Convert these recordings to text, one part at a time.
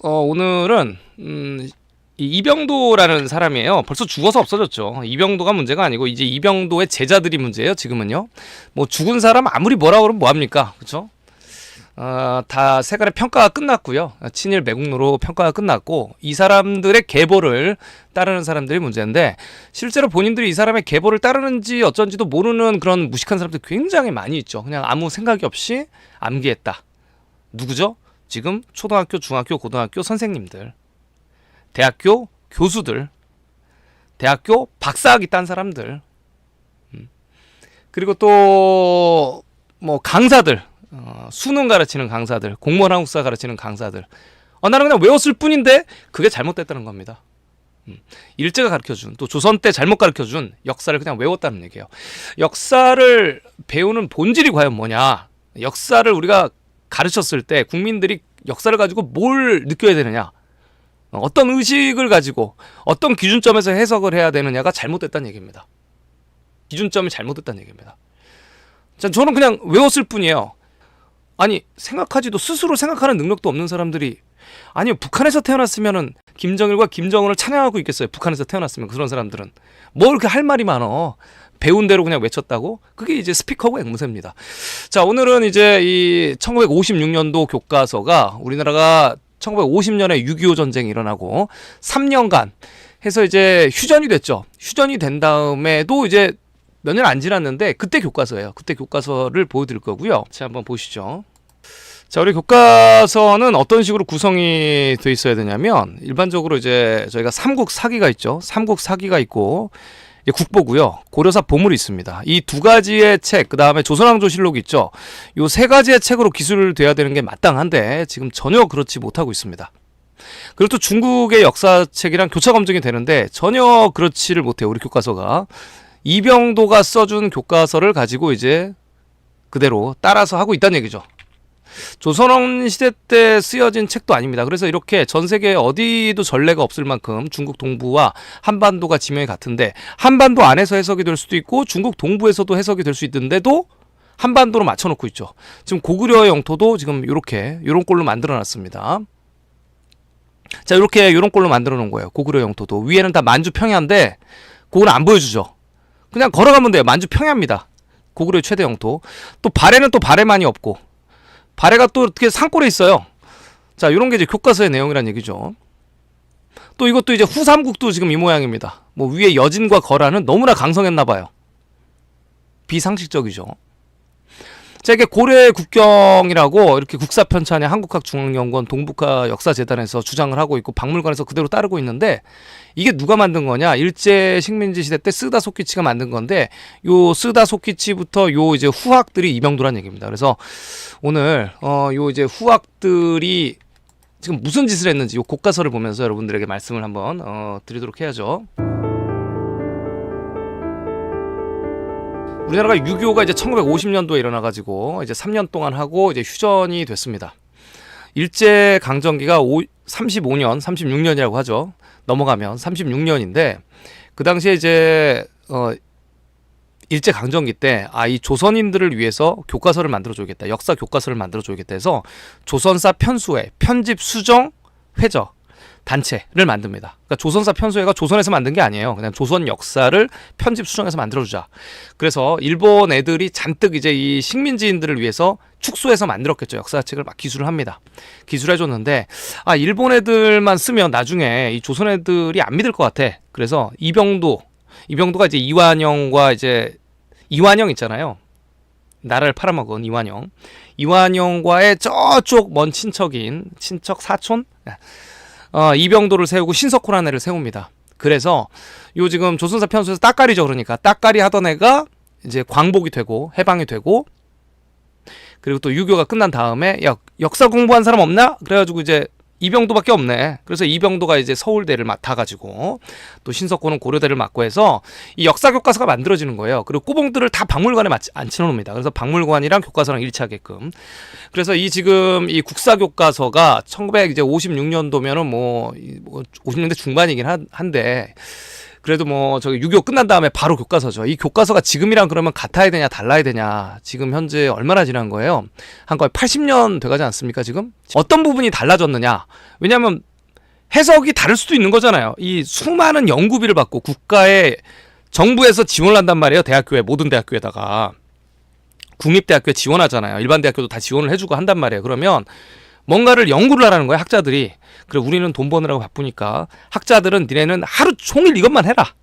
오늘은 이 이병도라는 사람이에요. 벌써 죽어서 없어졌죠. 이병도가 문제가 아니고 이제 이병도의 제자들이 문제예요. 지금은요. 뭐 죽은 사람 아무리 뭐라 그러면 뭐합니까? 그렇죠? 다 세간의 평가가 끝났고요. 친일 매국노로 평가가 끝났고 이 사람들의 계보를 따르는 사람들이 문제인데 실제로 본인들이 이 사람의 계보를 따르는지 어쩐지도 모르는 그런 무식한 사람들 굉장히 많이 있죠. 그냥 아무 생각이 없이 암기했다. 누구죠? 지금 초등학교, 중학교, 고등학교 선생님들, 대학교 교수들, 대학교 박사학위 딴 사람들, 그리고 또 뭐 강사들, 수능 가르치는 강사들, 공무원 한국사 가르치는 강사들. 나는 그냥 외웠을 뿐인데 그게 잘못됐다는 겁니다. 일제가 가르쳐준, 또 조선 때 잘못 가르쳐준 역사를 그냥 외웠다는 얘기예요. 역사를 배우는 본질이 과연 뭐냐? 역사를 우리가 가르쳤을 때 국민들이 역사를 가지고 뭘 느껴야 되느냐? 어떤 의식을 가지고 어떤 기준점에서 해석을 해야 되느냐가 잘못됐다는 얘기입니다. 기준점이 잘못됐다는 얘기입니다. 저는 그냥 외웠을 뿐이에요. 아니 생각하지도 스스로 생각하는 능력도 없는 사람들이 아니요 북한에서 태어났으면은 김정일과 김정은을 찬양하고 있겠어요. 북한에서 태어났으면 그런 사람들은 뭐 이렇게 할 말이 많어. 배운 대로 그냥 외쳤다고? 그게 이제 스피커고 앵무새입니다. 자, 오늘은 이제 이 1956년도 교과서가 우리나라가 1950년에 6.25 전쟁이 일어나고 3년간 해서 이제 휴전이 됐죠. 휴전이 된 다음에도 이제 몇 년 안 지났는데 그때 교과서예요. 그때 교과서를 보여드릴 거고요. 자, 한번 보시죠. 자, 우리 교과서는 어떤 식으로 구성이 돼 있어야 되냐면 일반적으로 이제 저희가 삼국사기가 있죠. 삼국사기가 있고 국보고요. 고려사 보물이 있습니다. 이 두 가지의 책, 그 다음에 조선왕조실록이 있죠. 요 세 가지의 책으로 기술돼야 되는 게 마땅한데 지금 전혀 그렇지 못하고 있습니다. 그리고 또 중국의 역사책이랑 교차 검증이 되는데 전혀 그렇지를 못해요. 우리 교과서가. 이병도가 써준 교과서를 가지고 이제 그대로 따라서 하고 있다는 얘기죠. 조선왕 시대 때 쓰여진 책도 아닙니다. 그래서 이렇게 전 세계 어디도 전례가 없을 만큼 중국 동부와 한반도가 지명이 같은데 한반도 안에서 해석이 될 수도 있고 중국 동부에서도 해석이 될 수 있는데도 한반도로 맞춰놓고 있죠. 지금 고구려의 영토도 지금 이렇게 요런 꼴로 만들어놨습니다. 자, 이렇게 요런 꼴로 만들어 놓은 거예요. 고구려 영토도 위에는 다 만주 평야인데 그거는 안 보여주죠. 그냥 걸어가면 돼요. 만주 평야입니다. 고구려의 최대 영토. 또 발해는 또 발해만이 없고 발해가 또 어떻게 산골에 있어요. 자, 요런 게 이제 교과서의 내용이란 얘기죠. 또 이것도 이제 후삼국도 지금 이 모양입니다. 뭐 위에 여진과 거라는 너무나 강성했나 봐요. 비상식적이죠. 자, 이게 고려의 국경이라고 이렇게 국사편찬의 한국학중앙연구원 동북아 역사재단에서 주장을 하고 있고 박물관에서 그대로 따르고 있는데 이게 누가 만든 거냐? 일제 식민지 시대 때 스다 소키치가 만든 건데 요 스다 소키치부터 요 이제 후학들이 이병도란 얘기입니다. 그래서 오늘 요 이제 후학들이 지금 무슨 짓을 했는지 요 교과서를 보면서 여러분들에게 말씀을 한번 드리도록 해야죠. 우리나라가 6.25가 이제 1950년도에 일어나가지고 이제 3년 동안 하고 이제 휴전이 됐습니다. 일제 강점기가 35년, 36년이라고 하죠. 넘어가면 36년인데 그 당시에 이제 일제 강점기 때 이 조선인들을 위해서 교과서를 만들어줘야겠다. 역사 교과서를 만들어줘야겠다 해서 조선사 편수회, 편집 수정 회저 단체를 만듭니다. 그러니까 조선사 편수회가 조선에서 만든 게 아니에요. 그냥 조선 역사를 편집 수정해서 만들어주자. 그래서 일본 애들이 잔뜩 이제 이 식민지인들을 위해서 축소해서 만들었겠죠. 역사책을 막 기술을 합니다. 기술해줬는데 일본 애들만 쓰면 나중에 이 조선 애들이 안 믿을 것 같아. 그래서 이병도가 이제 이완영과 이제 이완영 있잖아요. 나라를 팔아먹은 이완영과의 저쪽 먼 친척인 친척 사촌 이병도를 세우고 신석호라는 애를 세웁니다. 그래서 요 지금 조선사 편수에서 따까리죠. 그러니까 따까리 하던 애가 이제 광복이 되고 해방이 되고 그리고 또 유교가 끝난 다음에 역사 공부한 사람 없나? 그래가지고 이제 이병도밖에 없네. 그래서 이병도가 이제 서울대를 맡아가지고 또 신석호는 고려대를 맡고 해서 이 역사 교과서가 만들어지는 거예요. 그리고 꾸봉들을 다 박물관에 앉혀놓습니다. 그래서 박물관이랑 교과서랑 일치하게끔. 그래서 이 지금 이 국사 교과서가 1956년도면은 뭐 50년대 중반이긴 한데 그래도 뭐 저기 6.25 끝난 다음에 바로 교과서죠. 이 교과서가 지금이랑 그러면 같아야 되냐 달라야 되냐. 지금 현재 얼마나 지난 거예요? 한 거의 80년 돼가지 않습니까 지금? 어떤 부분이 달라졌느냐. 왜냐하면 해석이 다를 수도 있는 거잖아요. 이 수많은 연구비를 받고 국가의 정부에서 지원을 한단 말이에요. 대학교에, 모든 대학교에다가. 국립대학교에 지원하잖아요. 일반 대학교도 다 지원을 해주고 한단 말이에요. 그러면 뭔가를 연구를 하라는 거예요. 학자들이. 그래 우리는 돈 버느라고 바쁘니까 학자들은 니네는 하루 종일 이것만 해라.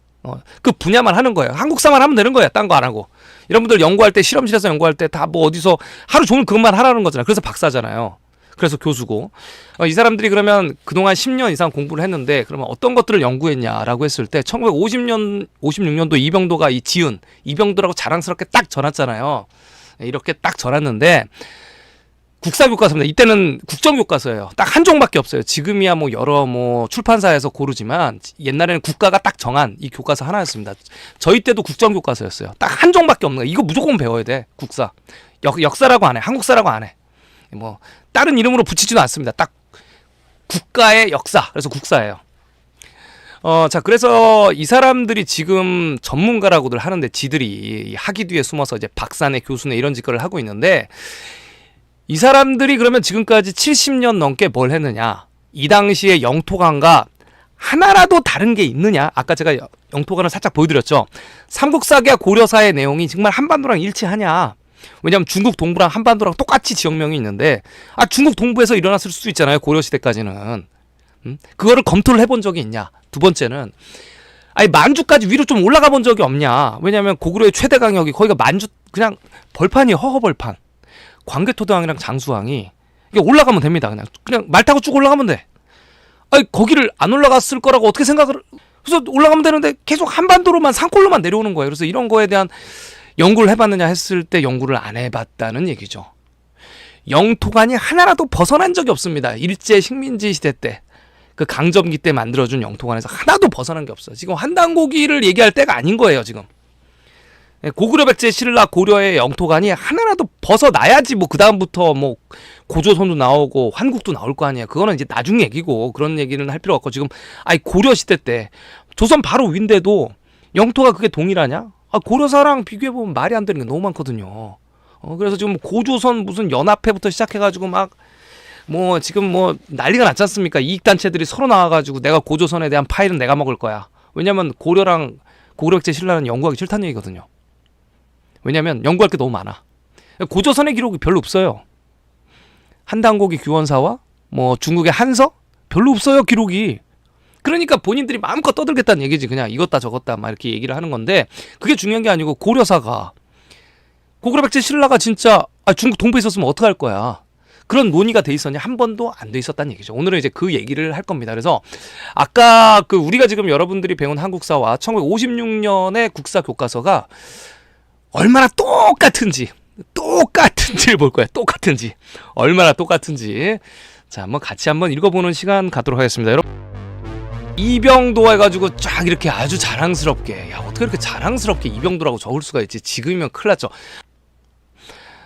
그 분야만 하는 거예요. 한국사만 하면 되는 거예요. 딴 거 안 하고. 여러분들 연구할 때 실험실에서 연구할 때 다 뭐 어디서 하루 종일 그것만 하라는 거잖아요. 그래서 박사잖아요. 그래서 교수고. 이 사람들이 그러면 그동안 10년 이상 공부를 했는데 그러면 어떤 것들을 연구했냐라고 했을 때 1950년 56년도 이병도가 이 지은 이병도라고 자랑스럽게 딱 전했잖아요. 이렇게 딱 전했는데 국사교과서입니다. 이때는 국정교과서예요. 딱 한 종밖에 없어요. 지금이야 뭐 여러 뭐 출판사에서 고르지만 옛날에는 국가가 딱 정한 이 교과서 하나였습니다. 저희 때도 국정교과서였어요. 딱 한 종밖에 없는 거예요. 이거 무조건 배워야 돼. 국사. 역사라고 안 해. 한국사라고 안 해. 뭐 다른 이름으로 붙이지도 않습니다. 딱 국가의 역사. 그래서 국사예요. 자, 그래서 이 사람들이 지금 전문가라고들 하는데 지들이 학위 뒤에 숨어서 이제 박사네, 교수네 이런 짓거리를 하고 있는데 이 사람들이 그러면 지금까지 70년 넘게 뭘 했느냐? 이 당시에 영토관과 하나라도 다른 게 있느냐? 아까 제가 영토관을 살짝 보여드렸죠. 삼국사기와 고려사의 내용이 정말 한반도랑 일치하냐? 왜냐하면 중국 동부랑 한반도랑 똑같이 지역명이 있는데 중국 동부에서 일어났을 수도 있잖아요. 고려시대까지는. 그거를 검토를 해본 적이 있냐? 두 번째는 만주까지 위로 좀 올라가 본 적이 없냐? 왜냐하면 고구려의 최대 강역이 거기가 만주 그냥 벌판이에요. 허허벌판. 광개토대왕이랑 장수왕이 이게 올라가면 됩니다. 그냥 말 타고 쭉 올라가면 돼. 거기를 안 올라갔을 거라고 어떻게 생각을? 그래서 올라가면 되는데 계속 한반도로만 산골로만 내려오는 거예요. 그래서 이런 거에 대한 연구를 해봤느냐 했을 때 연구를 안 해봤다는 얘기죠. 영토관이 하나라도 벗어난 적이 없습니다. 일제 식민지 시대 때 그 강점기 때 만들어준 영토관에서 하나도 벗어난 게 없어요. 지금 한단고기를 얘기할 때가 아닌 거예요. 지금 고구려 백제 신라 고려의 영토관이 하나라도 벗어나야지 뭐 그 다음부터 뭐 고조선도 나오고 환국도 나올 거 아니에요. 그거는 이제 나중 얘기고 그런 얘기는 할 필요 없고 지금 고려 시대 때 조선 바로 위인데도 영토가 그게 동일하냐? 고려사랑 비교해보면 말이 안 되는 게 너무 많거든요. 그래서 지금 고조선 무슨 연합회부터 시작해가지고 막 뭐 지금 뭐 난리가 났지 않습니까? 이익단체들이 서로 나와가지고 내가 고조선에 대한 파일은 내가 먹을 거야. 왜냐면 고려랑 고구려 백제 신라는 연구하기 싫다는 얘기거든요. 왜냐면 연구할 게 너무 많아. 고조선의 기록이 별로 없어요. 한단고기 규원사와 뭐 중국의 한서 별로 없어요. 기록이. 그러니까 본인들이 마음껏 떠들겠다는 얘기지. 그냥 이것다 저것다 막 이렇게 얘기를 하는 건데 그게 중요한 게 아니고 고려사가 고구려 백제 신라가 진짜 중국 동부에 있었으면 어떡할 거야. 그런 논의가 돼 있었냐? 한 번도 안 돼 있었다는 얘기죠. 오늘은 이제 그 얘기를 할 겁니다. 그래서 아까 우리가 지금 여러분들이 배운 한국사와 1956년의 국사 교과서가 얼마나 똑같은지를 볼 거예요. 똑같은지. 얼마나 똑같은지. 자, 한번 같이 한번 읽어보는 시간 갖도록 하겠습니다. 여러분. 이병도 해가지고 쫙 이렇게 아주 자랑스럽게. 야, 어떻게 이렇게 자랑스럽게 이병도라고 적을 수가 있지? 지금이면 큰일 났죠.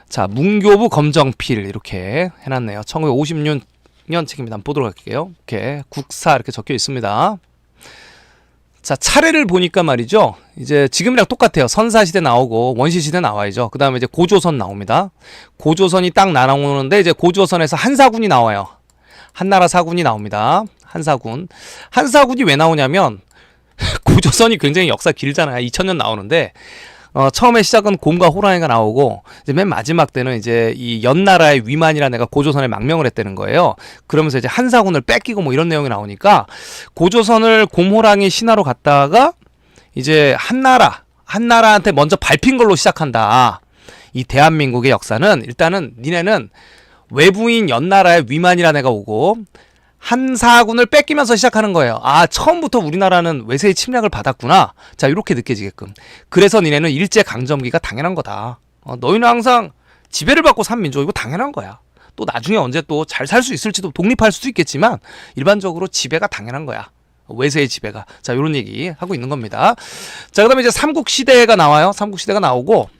자, 문교부 검정필 이렇게 해놨네요. 1956년 책입니다. 한번 보도록 할게요. 이렇게 국사 이렇게 적혀 있습니다. 자, 차례를 보니까 말이죠. 이제 지금이랑 똑같아요. 선사시대 나오고 원시시대 나와야죠. 그 다음에 이제 고조선 나옵니다. 고조선이 딱 나오는데 이제 고조선에서 한사군이 나와요. 한나라 사군이 나옵니다. 한사군이 왜 나오냐면 고조선이 굉장히 역사 길잖아요. 2000년 나오는데 처음에 시작은 곰과 호랑이가 나오고 이제 맨 마지막 때는 이제 이 연나라의 위만이라는 애가 고조선에 망명을 했다는 거예요. 그러면서 이제 한사군을 뺏기고 뭐 이런 내용이 나오니까 고조선을 곰호랑이 신하로 갔다가 이제 한나라한테 먼저 밟힌 걸로 시작한다. 이 대한민국의 역사는 일단은 니네는 외부인 연나라의 위만이라는 애가 오고 한사군을 뺏기면서 시작하는 거예요. 처음부터 우리나라는 외세의 침략을 받았구나. 자, 이렇게 느껴지게끔. 그래서 니네는 일제강점기가 당연한 거다. 너희는 항상 지배를 받고 산 민족, 이거 당연한 거야. 또 나중에 언제 또 잘 살 수 있을지도 독립할 수도 있겠지만 일반적으로 지배가 당연한 거야. 외세의 지배가. 자, 이런 얘기 하고 있는 겁니다. 자, 그 다음에 이제 삼국시대가 나와요. 삼국시대가 나오고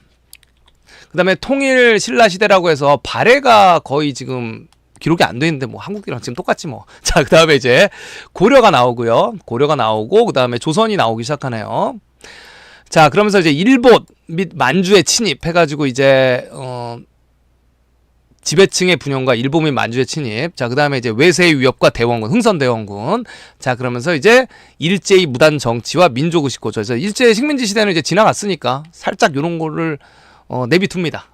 그 다음에 통일신라시대라고 해서 발해가 거의 지금 기록이 안 돼 있는데 뭐 한국이랑 지금 똑같지 뭐. 자, 그다음에 이제 고려가 나오고요. 고려가 나오고 그다음에 조선이 나오기 시작하네요. 자, 그러면서 이제 일본 및 만주에 침입해가지고 이제 지배층의 분열과 일본 및 만주의 침입. 자, 그다음에 이제 외세의 위협과 대원군, 흥선대원군. 자, 그러면서 이제 일제의 무단 정치와 민족의식 고조. 그래서 일제 식민지 시대는 이제 지나갔으니까 살짝 요런 거를 내비둡니다.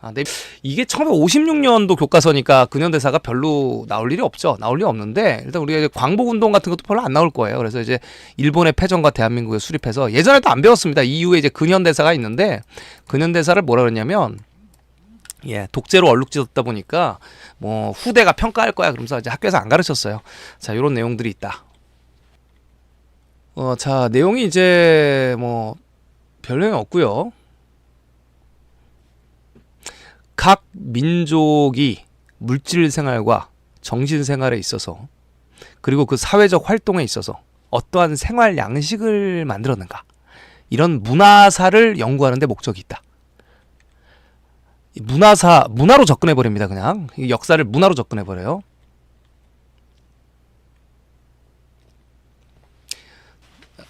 이게 1956년도 교과서니까 근현대사가 별로 나올 일이 없죠. 나올 일이 없는데 일단 우리가 이제 광복운동 같은 것도 별로 안 나올 거예요. 그래서 이제 일본의 패전과 대한민국에 수립해서 예전에도 안 배웠습니다. 이후에 이제 근현대사가 있는데 근현대사를 뭐라 그러냐면 독재로 얼룩지었다 보니까 뭐 후대가 평가할 거야. 그러면서 이제 학교에서 안 가르쳤어요. 자, 요런 내용들이 있다. 자, 내용이 이제 뭐 별 내용이 없고요. 각 민족이 물질 생활과 정신 생활에 있어서 그리고 그 사회적 활동에 있어서 어떠한 생활 양식을 만들었는가, 이런 문화사를 연구하는 데 목적이 있다. 문화로 접근해 버립니다. 그냥 역사를 문화로 접근해 버려요.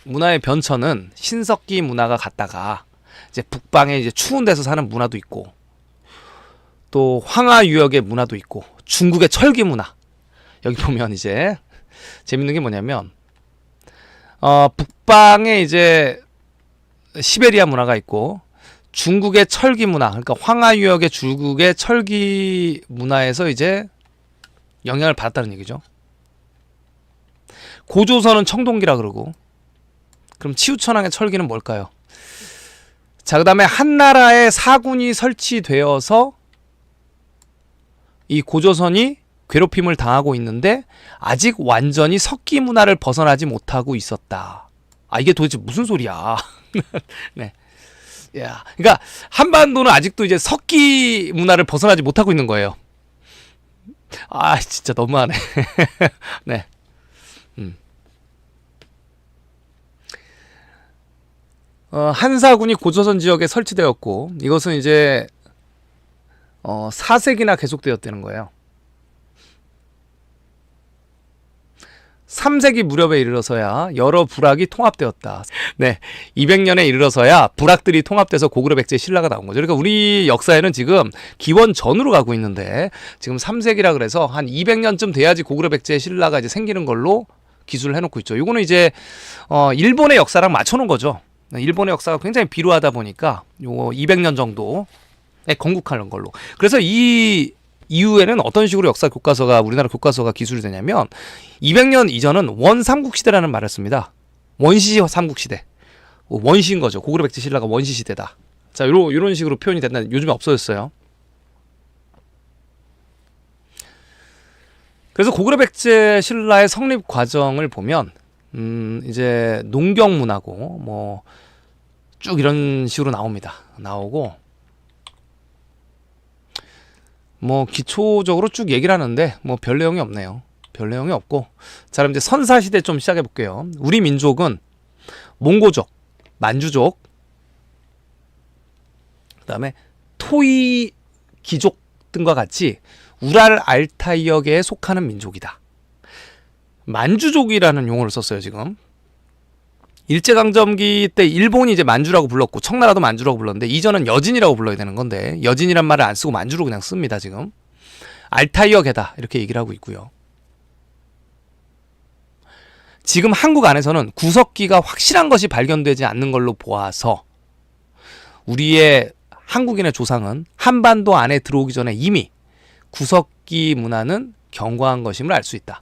문화의 변천은 신석기 문화가 갔다가 이제 북방에 이제 추운 데서 사는 문화도 있고, 또 황하 유역의 문화도 있고, 중국의 철기 문화. 여기 보면 이제 재밌는 게 뭐냐면 북방에 이제 시베리아 문화가 있고, 중국의 철기 문화, 그러니까 황하 유역의 중국의 철기 문화에서 이제 영향을 받았다는 얘기죠. 고조선은 청동기라 그러고, 그럼 치우천왕의 철기는 뭘까요? 자, 그 다음에 한나라에 사군이 설치되어서 이 고조선이 괴롭힘을 당하고 있는데 아직 완전히 석기 문화를 벗어나지 못하고 있었다. 이게 도대체 무슨 소리야? 네. 야, 그러니까 한반도는 아직도 이제 석기 문화를 벗어나지 못하고 있는 거예요. 진짜 너무하네. 네. 한사군이 고조선 지역에 설치되었고, 이것은 이제 4세기나 계속되었다는 거예요. 3세기 무렵에 이르러서야 여러 부락이 통합되었다. 네, 200년에 이르러서야 부락들이 통합돼서 고구려 백제 신라가 나온 거죠. 그러니까 우리 역사에는 지금 기원 전으로 가고 있는데 지금 3세기라 그래서 한 200년쯤 돼야지 고구려 백제 신라가 이제 생기는 걸로 기술을 해놓고 있죠. 이거는 이제 일본의 역사랑 맞춰놓은 거죠. 일본의 역사가 굉장히 비루하다 보니까 요거 200년 정도에 건국하는 걸로. 그래서 이 이후에는 어떤 식으로 역사 교과서가, 우리나라 교과서가 기술이 되냐면 200년 이전은 원삼국시대라는 말을 씁니다. 원시 삼국시대. 원시인 거죠. 고구려 백제 신라가 원시 시대다. 자, 요런 식으로 표현이 된다. 요즘에 없어졌어요. 그래서 고구려 백제 신라의 성립 과정을 보면 이제 농경 문화고 뭐 쭉 이런 식으로 나오고 뭐 기초적으로 쭉 얘기를 하는데 뭐 별 내용이 없네요. 별 내용이 없고, 자, 그럼 이제 선사 시대 좀 시작해 볼게요. 우리 민족은 몽고족, 만주족, 그다음에 토이 귀족 등과 같이 우랄 알타이역에 속하는 민족이다. 만주족이라는 용어를 썼어요, 지금. 일제강점기 때 일본이 이제 만주라고 불렀고 청나라도 만주라고 불렀는데 이전은 여진이라고 불러야 되는 건데 여진이란 말을 안 쓰고 만주로 그냥 씁니다. 지금 알타이어계다 이렇게 얘기를 하고 있고요. 지금 한국 안에서는 구석기가 확실한 것이 발견되지 않는 걸로 보아서 우리의 한국인의 조상은 한반도 안에 들어오기 전에 이미 구석기 문화는 경과한 것임을 알 수 있다.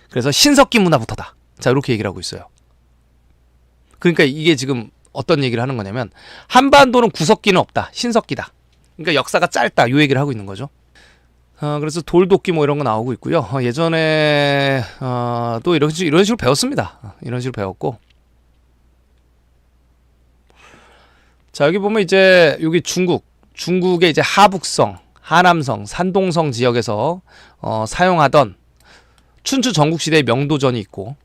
그래서 신석기 문화부터다. 자, 이렇게 얘기를 하고 있어요. 그러니까 이게 지금 어떤 얘기를 하는 거냐면 한반도는 구석기는 없다. 신석기다. 그러니까 역사가 짧다. 이 얘기를 하고 있는 거죠. 그래서 돌도끼 뭐 이런 거 나오고 있고요. 예전에 또 이런 식으로 배웠습니다. 이런 식으로 배웠고, 자, 여기 보면 이제 여기 중국의 이제 하북성, 하남성, 산동성 지역에서 사용하던 춘추 전국시대의 명도전이 있고,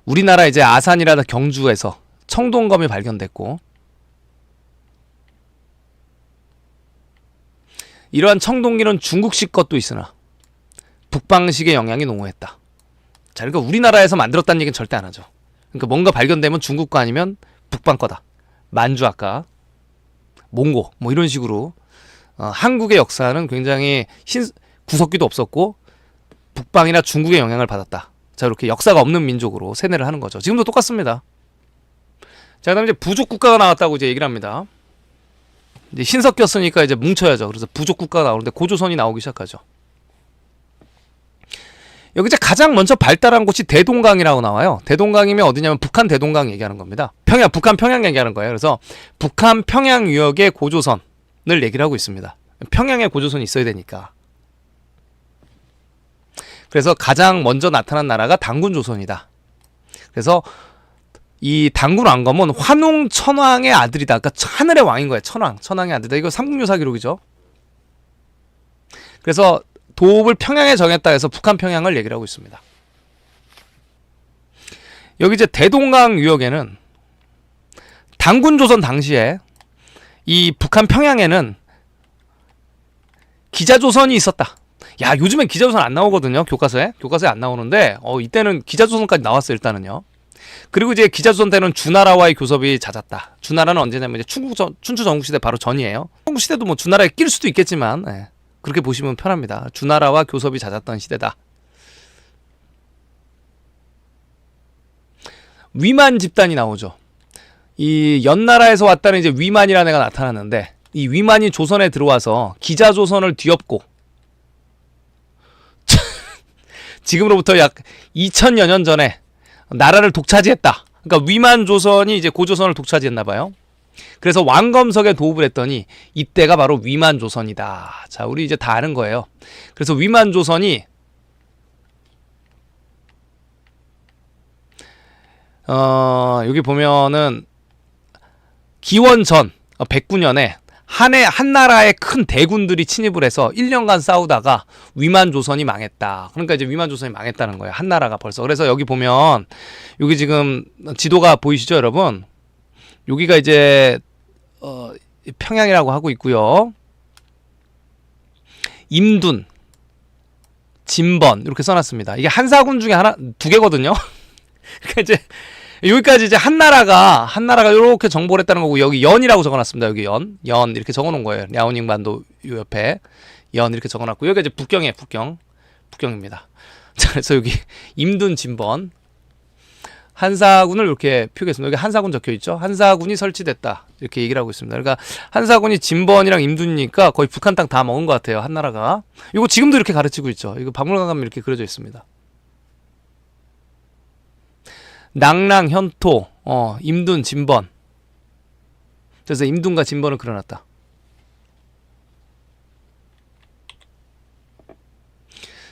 우리나라 이제 아산이라다 경주에서 청동검이 발견됐고, 이러한 청동기는 중국식 것도 있으나 북방식의 영향이 농후했다. 자, 그러니까 우리나라에서 만들었다는 얘기는 절대 안 하죠. 그러니까 뭔가 발견되면 중국 거 아니면 북방 거다. 만주 아까 몽고 뭐 이런 식으로 한국의 역사는 굉장히 구석기도 없었고 북방이나 중국의 영향을 받았다. 자, 이렇게 역사가 없는 민족으로 세뇌를 하는 거죠. 지금도 똑같습니다. 자, 그다음에 이제 부족 국가가 나왔다고 이제 얘기를 합니다. 이제 신 섞였으니까 이제 뭉쳐야죠. 그래서 부족 국가가 나오는데 고조선이 나오기 시작하죠. 여기 이제 가장 먼저 발달한 곳이 대동강이라고 나와요. 대동강이면 어디냐면 북한 대동강 얘기하는 겁니다. 북한 평양 얘기하는 거예요. 그래서 북한 평양 유역의 고조선을 얘기를 하고 있습니다. 평양에 고조선이 있어야 되니까. 그래서 가장 먼저 나타난 나라가 당군조선이다. 그래서 이 당군 왕검은 환웅 천왕의 아들이다. 그러니까 하늘의 왕인 거예요. 천왕의 아들이다. 이거 삼국유사 기록이죠. 그래서 도읍을 평양에 정했다 해서 북한 평양을 얘기를 하고 있습니다. 여기 이제 대동강 유역에는 당군조선 당시에 이 북한 평양에는 기자조선이 있었다. 야, 요즘엔 기자조선 안 나오거든요. 교과서에 안 나오는데 이때는 기자조선까지 나왔어요. 일단은요. 그리고 이제 기자조선 때는 주나라와의 교섭이 잦았다. 주나라는 언제냐면 이제 춘추 전국시대 바로 전이에요. 전국시대도 뭐 주나라에 낄 수도 있겠지만 그렇게 보시면 편합니다. 주나라와 교섭이 잦았던 시대다. 위만 집단이 나오죠. 이 연나라에서 왔다는 이제 위만이라는 애가 나타났는데 이 위만이 조선에 들어와서 기자조선을 뒤엎고 지금으로부터 약 2000여 년 전에 나라를 독차지했다. 그러니까 위만 조선이 이제 고조선을 독차지했나 봐요. 그래서 왕검석에 도읍을 했더니 이때가 바로 위만 조선이다. 자, 우리 이제 다 아는 거예요. 그래서 위만 조선이 여기 보면은 기원전 109년에 한나라의 큰 대군들이 침입을 해서 1년간 싸우다가 위만조선이 망했다. 그러니까 이제 위만조선이 망했다는 거예요. 한나라가 벌써. 그래서 여기 보면 여기 지금 지도가 보이시죠, 여러분? 여기가 이제 평양이라고 하고 있고요. 임둔, 진번 이렇게 써놨습니다. 이게 한사군 중에 두 개거든요. 그러니까 이제 여기까지 이제 한나라가 이렇게 정복을 했다는 거고 여기 연이라고 적어놨습니다. 여기 연 이렇게 적어놓은 거예요. 랴오닝반도 요 옆에 연 이렇게 적어놨고 여기가 이제 북경이에요. 북경입니다. 자, 그래서 여기 임둔 진번 한사군을 이렇게 표기했습니다. 여기 한사군 적혀있죠. 한사군이 설치됐다 이렇게 얘기를 하고 있습니다. 그러니까 한사군이 진번이랑 임둔이니까 거의 북한 땅 다 먹은 것 같아요. 한나라가. 이거 지금도 이렇게 가르치고 있죠. 이거 박물관 가면 이렇게 그려져 있습니다. 낭랑, 현토, 임둔, 진번. 그래서 임둔과 진번을 그려놨다.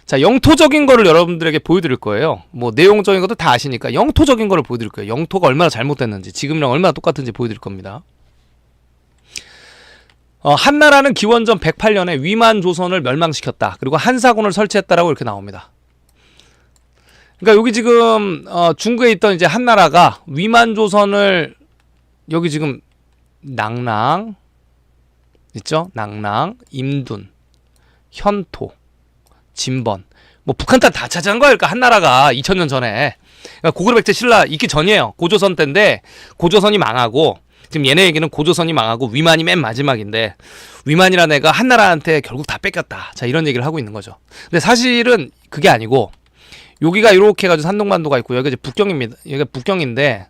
자, 영토적인 거를 여러분들에게 보여드릴 거예요. 뭐 내용적인 것도 다 아시니까 영토적인 거를 보여드릴 거예요. 영토가 얼마나 잘못됐는지, 지금이랑 얼마나 똑같은지 보여드릴 겁니다. 한나라는 기원전 108년에 위만조선을 멸망시켰다. 그리고 한사군을 설치했다라고 이렇게 나옵니다. 그러니까 여기 지금 중국에 있던 이제 한나라가 위만조선을 여기 지금 낭랑 있죠? 낭랑, 임둔, 현토, 진번 뭐 북한 땅 다 차지한 거예요. 그러니까 한나라가 2000년 전에 그러니까 고구려백제 신라 있기 전이에요. 고조선 때인데 고조선이 망하고 지금 얘네 얘기는 고조선이 망하고 위만이 맨 마지막인데 위만이라는 애가 한나라한테 결국 다 뺏겼다. 자, 이런 얘기를 하고 있는 거죠. 근데 사실은 그게 아니고 여기가 이렇게 해가지고 산동반도가 있고 여기가 이제 북경입니다. 여기가 북경인데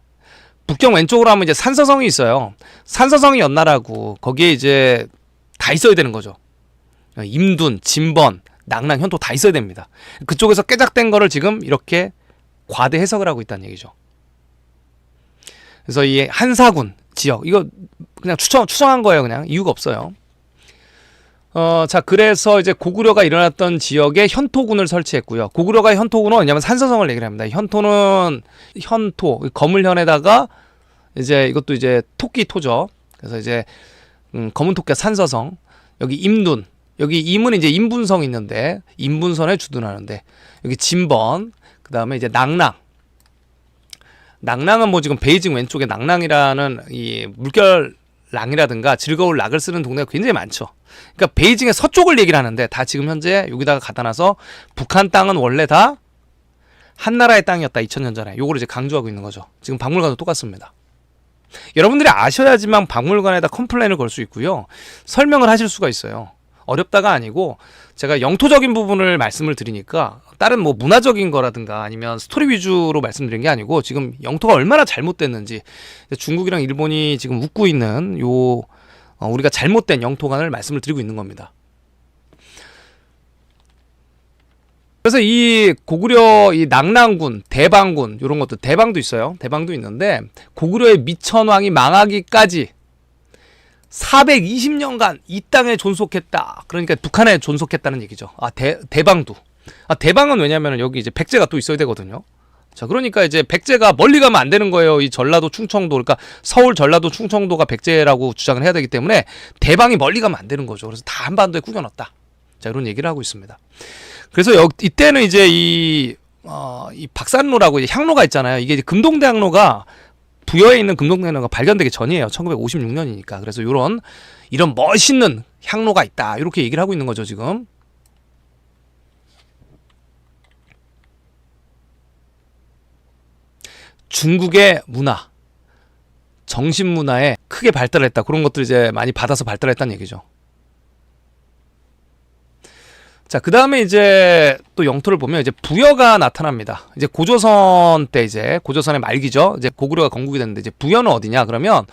북경 왼쪽으로 하면 이제 산서성이 있어요. 산서성이 연나라고 거기에 이제 다 있어야 되는 거죠. 임둔, 진번, 낭랑, 현토 다 있어야 됩니다. 그쪽에서 깨작된 거를 지금 이렇게 과대 해석을 하고 있다는 얘기죠. 그래서 이 한사군 지역 이거 그냥 추정한 거예요. 그냥 이유가 없어요. 자, 그래서 이제 고구려가 일어났던 지역에 현토군을 설치했고요. 고구려가 현토군은 뭐냐면 산서성을 얘기를 합니다. 현토, 검을현에다가 이제 이것도 이제 토끼토죠. 그래서 이제 검은 토끼가 산서성, 여기 임둔, 여기 임은 이제 임분성 있는데 임분선에 주둔하는데 여기 진번, 그 다음에 이제 낭랑은 뭐 지금 베이징 왼쪽에 낭랑이라는 이 물결 랑이라든가 즐거울 락을 쓰는 동네가 굉장히 많죠. 그러니까 베이징의 서쪽을 얘기를 하는데 다 지금 현재 여기다가 갖다 놔서 북한 땅은 원래 다 한나라의 땅이었다 2000년 전에 요걸 이제 강조하고 있는 거죠. 지금 박물관도 똑같습니다. 여러분들이 아셔야지만 박물관에다 컴플레인을 걸 수 있고요. 설명을 하실 수가 있어요. 어렵다가 아니고 제가 영토적인 부분을 말씀을 드리니까 다른 뭐 문화적인 거라든가 아니면 스토리 위주로 말씀드린 게 아니고 지금 영토가 얼마나 잘못됐는지 중국이랑 일본이 지금 웃고 있는 우리가 잘못된 영토관을 말씀을 드리고 있는 겁니다. 그래서 이 고구려 이 낙랑군, 대방군 이런 것도 대방도 있어요. 대방도 있는데 고구려의 미천왕이 망하기까지 420년간 이 땅에 존속했다. 그러니까 북한에 존속했다는 얘기죠. 대방도. 대방은 왜냐면 여기 이제 백제가 또 있어야 되거든요. 자, 그러니까 이제 백제가 멀리 가면 안 되는 거예요. 이 전라도, 충청도, 그러니까 서울, 전라도, 충청도가 백제라고 주장을 해야 되기 때문에 대방이 멀리 가면 안 되는 거죠. 그래서 다 한반도에 꾸겨놨다. 자, 이런 얘기를 하고 있습니다. 그래서 이때는 이제 이 박산로라고 이제 향로가 있잖아요. 이게 이제 금동대학로가 부여에 있는 금동대학로가 발견되기 전이에요. 1956년이니까. 그래서 이런 멋있는 향로가 있다. 이렇게 얘기를 하고 있는 거죠, 지금. 중국의 문화, 정신 문화에 크게 발달했다. 그런 것들 이제 많이 받아서 발달했다는 얘기죠. 자, 그 다음에 이제 또 영토를 보면 이제 부여가 나타납니다. 이제 고조선 때 이제 고조선의 말기죠. 이제 고구려가 건국이 됐는데 이제 부여는 어디냐? 그러면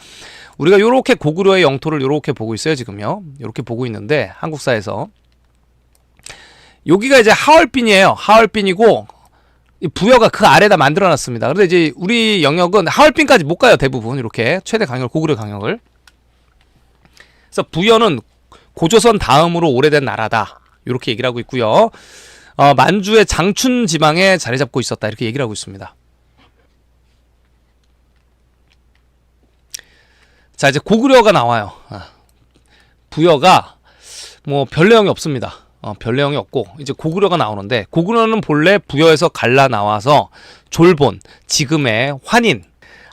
우리가 요렇게 고구려의 영토를 요렇게 보고 있어요, 지금요. 요렇게 보고 있는데 한국사에서 여기가 이제 하얼빈이에요. 하얼빈이고 부여가 그 아래다 만들어 놨습니다. 그런데 이제 우리 영역은 하얼빈까지 못 가요, 대부분. 이렇게 최대 강역을 고구려 강역을. 그래서 부여는 고조선 다음으로 오래된 나라다. 이렇게 얘기를 하고 있고요. 만주의 장춘 지방에 자리 잡고 있었다. 이렇게 얘기를 하고 있습니다. 자, 이제 고구려가 나와요. 부여가 뭐 별 내용이 없습니다. 별 내용이 없고 이제 고구려가 나오는데 고구려는 본래 부여에서 갈라 나와서 졸본, 지금의 환인,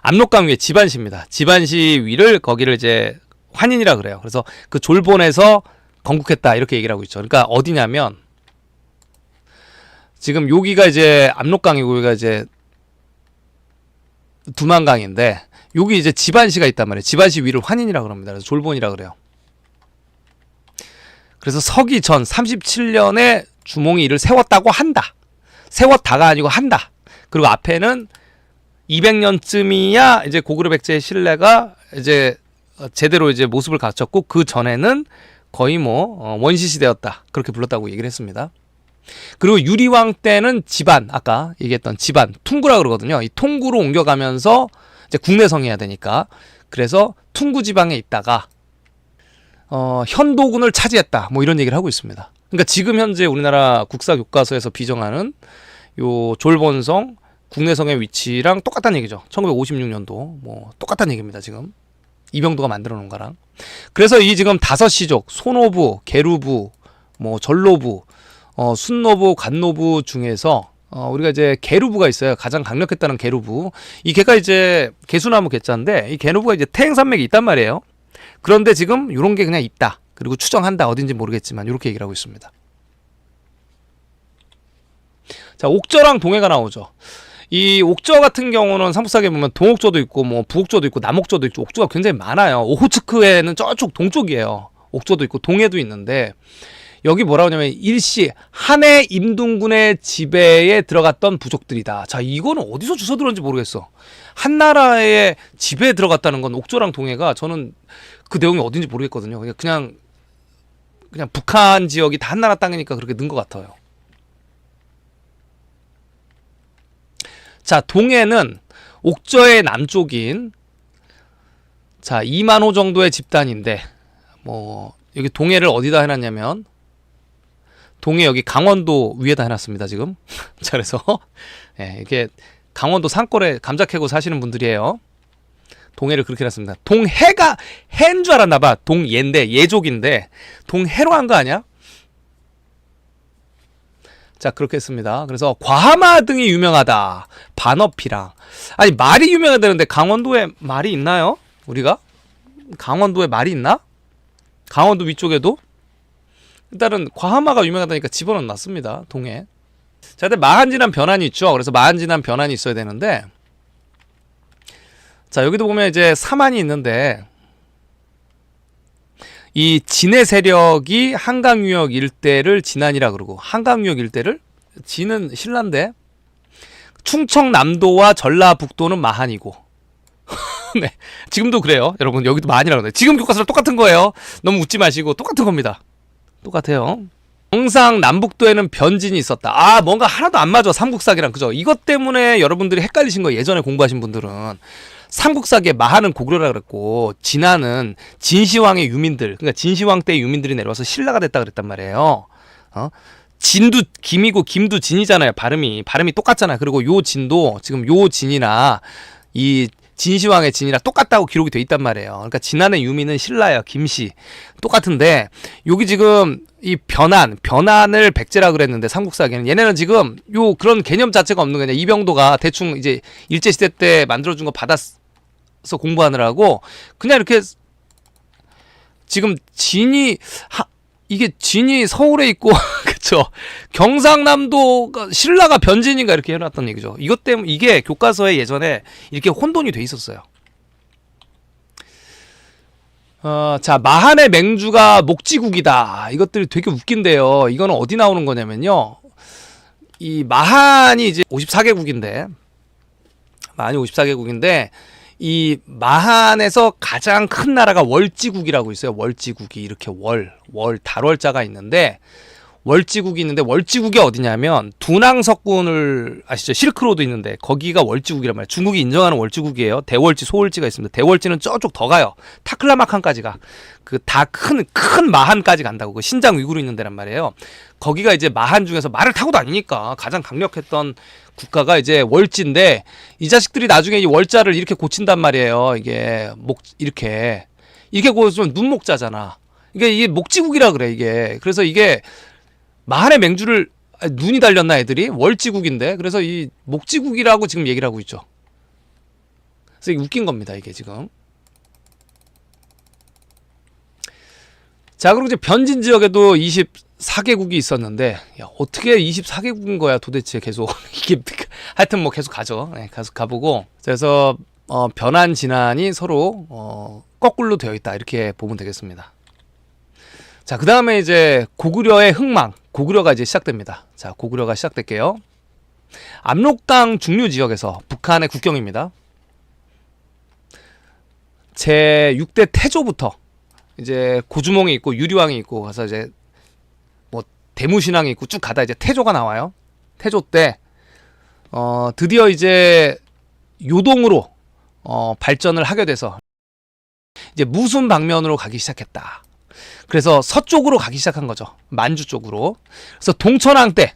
압록강 위에 지반시입니다. 지반시 위를 거기를 이제 환인이라 그래요. 그래서 그 졸본에서 건국했다 이렇게 얘기를 하고 있죠. 그러니까 어디냐면 지금 여기가 이제 압록강이고 여기가 이제 두만강인데 여기 이제 지반시가 있단 말이에요. 지반시 위를 환인이라 그럽니다. 그래서 졸본이라 그래요. 그래서 서기 전 37년에 주몽이 이를 세웠다고 한다. 세웠다가 아니고 한다. 그리고 앞에는 200년쯤이야 이제 고구려 백제의 신뢰가 이제 제대로 이제 모습을 갖췄고 그 전에는 거의 뭐 원시 시대였다. 그렇게 불렀다고 얘기를 했습니다. 그리고 유리왕 때는 지반, 아까 얘기했던 지반, 퉁구라 그러거든요. 이 통구로 옮겨가면서 이제 국내성해야 되니까. 그래서 퉁구 지방에 있다가 현도군을 차지했다. 뭐 이런 얘기를 하고 있습니다. 그러니까 지금 현재 우리나라 국사 교과서에서 비정하는 요 졸본성, 국내성의 위치랑 똑같다는 얘기죠. 1956년도 뭐 똑같다는 얘기입니다. 지금 이병도가 만들어 놓은 거랑. 그래서 이 지금 다섯 시족 소노부, 게루부, 뭐 전로부, 순노부, 관노부 중에서 우리가 이제 게루부가 있어요. 가장 강력했다는 게루부. 이 개가 이제 개수나무 개자인데 이 게루부가 이제 태행산맥이 있단 말이에요. 그런데 지금 이런 게 그냥 있다. 그리고 추정한다. 어딘지 모르겠지만 이렇게 얘기를 하고 있습니다. 자, 옥저랑 동해가 나오죠. 이 옥저 같은 경우는 삼국사기에 보면 동옥저도 있고 뭐 부옥저도 있고 남옥저도 있고 옥저가 굉장히 많아요. 오호츠크에는 저쪽 동쪽이에요. 옥저도 있고 동해도 있는데 여기 뭐라고 하냐면 일시 한해 임둥군의 지배에 들어갔던 부족들이다. 자, 이거는 어디서 주워 들었는지 모르겠어. 한나라의 지배에 들어갔다는 건 옥저랑 동해가 저는 그 내용이 어딘지 모르겠거든요. 그냥 북한 지역이 다 한나라 땅이니까 그렇게 는 것 같아요. 자, 동해는 옥저의 남쪽인 자 2만 호 정도의 집단인데 뭐 여기 동해를 어디다 해놨냐면 동해 여기 강원도 위에다 해놨습니다 지금. 자, 그래서 예, 이게 강원도 산골에 감자 캐고 사시는 분들이에요. 동해를 그렇게 해놨습니다. 동해가 해인 줄 알았나봐. 동예인데 예족인데 동해로 한 거 아니야? 자, 그렇게 했습니다. 그래서 과하마 등이 유명하다. 반어피랑. 아니 말이 유명하다는데 강원도에 말이 있나요? 우리가? 강원도에 말이 있나? 강원도 위쪽에도 일단은 과하마가 유명하다니까 집어넣어 놨습니다. 동해. 자, 근데 마한진한 변환이 있죠. 그래서 마한진한 변환이 있어야 되는데, 자, 여기도 보면 이제 사만이 있는데, 이 진해 세력이 한강유역 일대를 진안이라 그러고, 한강유역 일대를 진은 신라인데, 충청남도와 전라북도는 마한이고, 네, 지금도 그래요. 여러분, 여기도 마한이라 그러네. 지금 교과서랑 똑같은 거예요. 너무 웃지 마시고 똑같은 겁니다. 똑같아요. 경상 남북도에는 변진이 있었다. 아, 뭔가 하나도 안 맞아. 삼국사기랑. 그죠? 이것 때문에 여러분들이 헷갈리신 거예요. 예전에 공부하신 분들은. 삼국사기에 마한은 고구려라 그랬고, 진안은 진시황의 유민들, 그러니까 진시황 때의 유민들이 내려와서 신라가 됐다 그랬단 말이에요. 진도 김이고 김도 진이잖아요. 발음이 똑같잖아요. 그리고 요 진도 지금 요 진이나 이 진시황의 진이랑 똑같다고 기록이 돼 있단 말이에요. 그러니까 진안의 유민은 신라예요. 김씨. 똑같은데 여기 지금 이 변환을 백제라 그랬는데 삼국사기는 얘네는 지금 요 그런 개념 자체가 없는 거냐. 이병도가 대충 이제 일제시대 때 만들어준 거 받아서 공부하느라고 그냥 이렇게 지금 이게 진이 서울에 있고 그쵸, 경상남도가 신라가 변진인가 이렇게 해놨던 얘기죠. 이것 때문에 이게 교과서에 예전에 이렇게 혼돈이 돼 있었어요. 자, 마한의 맹주가 목지국이다. 이것들이 되게 웃긴데요. 이거는 어디 나오는 거냐면요, 이 마한이 이제 54개국인데 이 마한에서 가장 큰 나라가 월지국이라고 있어요. 월지국이 이렇게 달월자가 있는데, 월지국이 어디냐면 두낭석군을 아시죠? 실크로드 있는데 거기가 월지국이란 말이에요. 중국이 인정하는 월지국이에요. 대월지, 소월지가 있습니다. 대월지는 저쪽 더 가요. 타클라마칸까지 가. 그 다 큰 마한까지 간다고. 그 신장 위구르 있는 데란 말이에요. 거기가 이제 마한 중에서 말을 타고 다니니까 가장 강력했던 국가가 이제 월지인데, 이 자식들이 나중에 이 월자를 이렇게 고친단 말이에요. 이게 이렇게 고치면 눈목자잖아. 이게 목지국이라 그래 이게. 그래서 이게 마한의 맹주를 눈이 달렸나 애들이? 월지국인데 그래서 이 목지국이라고 지금 얘기를 하고 있죠. 그래서 이게 웃긴 겁니다 이게 지금. 자, 그리고 이제 변진 지역에도 24개국이 있었는데, 야, 어떻게 24개국인 거야 도대체 계속. 이게 하여튼 뭐 계속 가죠. 네, 가보고. 그래서 변환 진안이 서로 거꾸로 되어 있다 이렇게 보면 되겠습니다. 자, 그 다음에 이제 고구려의 흥망, 고구려가 이제 시작됩니다. 자, 고구려가 시작될게요. 압록강 중류 지역에서 북한의 국경입니다. 제6대 태조부터 이제 고주몽이 있고 유리왕이 있고 가서 이제 뭐 대무신왕이 있고 쭉 가다 이제 태조가 나와요. 태조 때 드디어 이제 요동으로 발전을 하게 돼서 이제 무순 방면으로 가기 시작했다. 그래서 서쪽으로 가기 시작한 거죠. 만주 쪽으로. 그래서 동천왕 때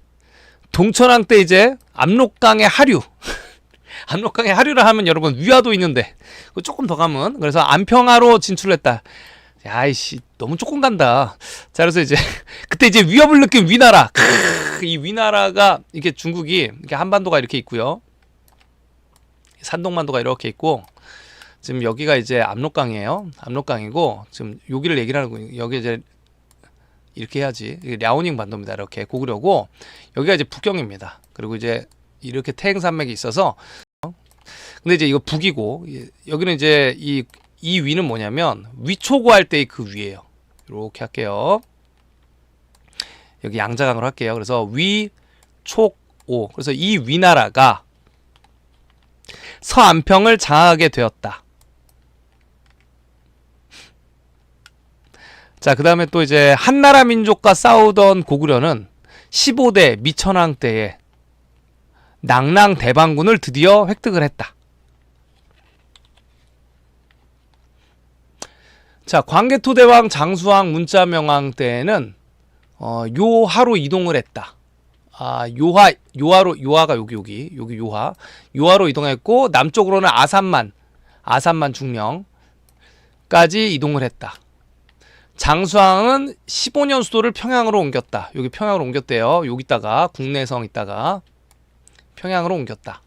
이제 압록강의 하류 압록강의 하류라 하면 여러분 위화도 있는데 조금 더 가면, 그래서 안평하로 진출했다. 야이씨 너무 조금 간다. 자, 그래서 이제 그때 이제 위협을 느낀 위나라. 이 위나라가 이게 중국이 이렇게 한반도가 이렇게 있고요. 산동반도가 이렇게 있고, 지금 여기가 이제 압록강이에요. 압록강이고 지금 여기를 얘기를 하고, 여기 이제 이렇게 해야지. 랴오닝 반도입니다. 이렇게 고구려고, 여기가 이제 북경입니다. 그리고 이제 이렇게 태행산맥이 있어서, 근데 이제 이거 북이고, 여기는 이제 이 위는 뭐냐면 위초고 할 때의 그 위예요. 이렇게 할게요. 여기 양자강으로 할게요. 그래서 위촉오. 그래서 이 위나라가 서안평을 장악하게 되었다. 자, 그 다음에 또 이제 한나라 민족과 싸우던 고구려는 15대 미천왕 때에 낭랑 대방군을 드디어 획득을 했다. 자, 광개토대왕, 장수왕, 문자명왕 때에는 요하로 이동을 했다. 아, 요하가 여기 요하로 이동했고, 남쪽으로는 아산만 중령까지 이동을 했다. 장수왕은 15년 수도를 평양으로 옮겼다. 여기 평양으로 옮겼대요. 여기다가 국내성 있다가 평양으로 옮겼다.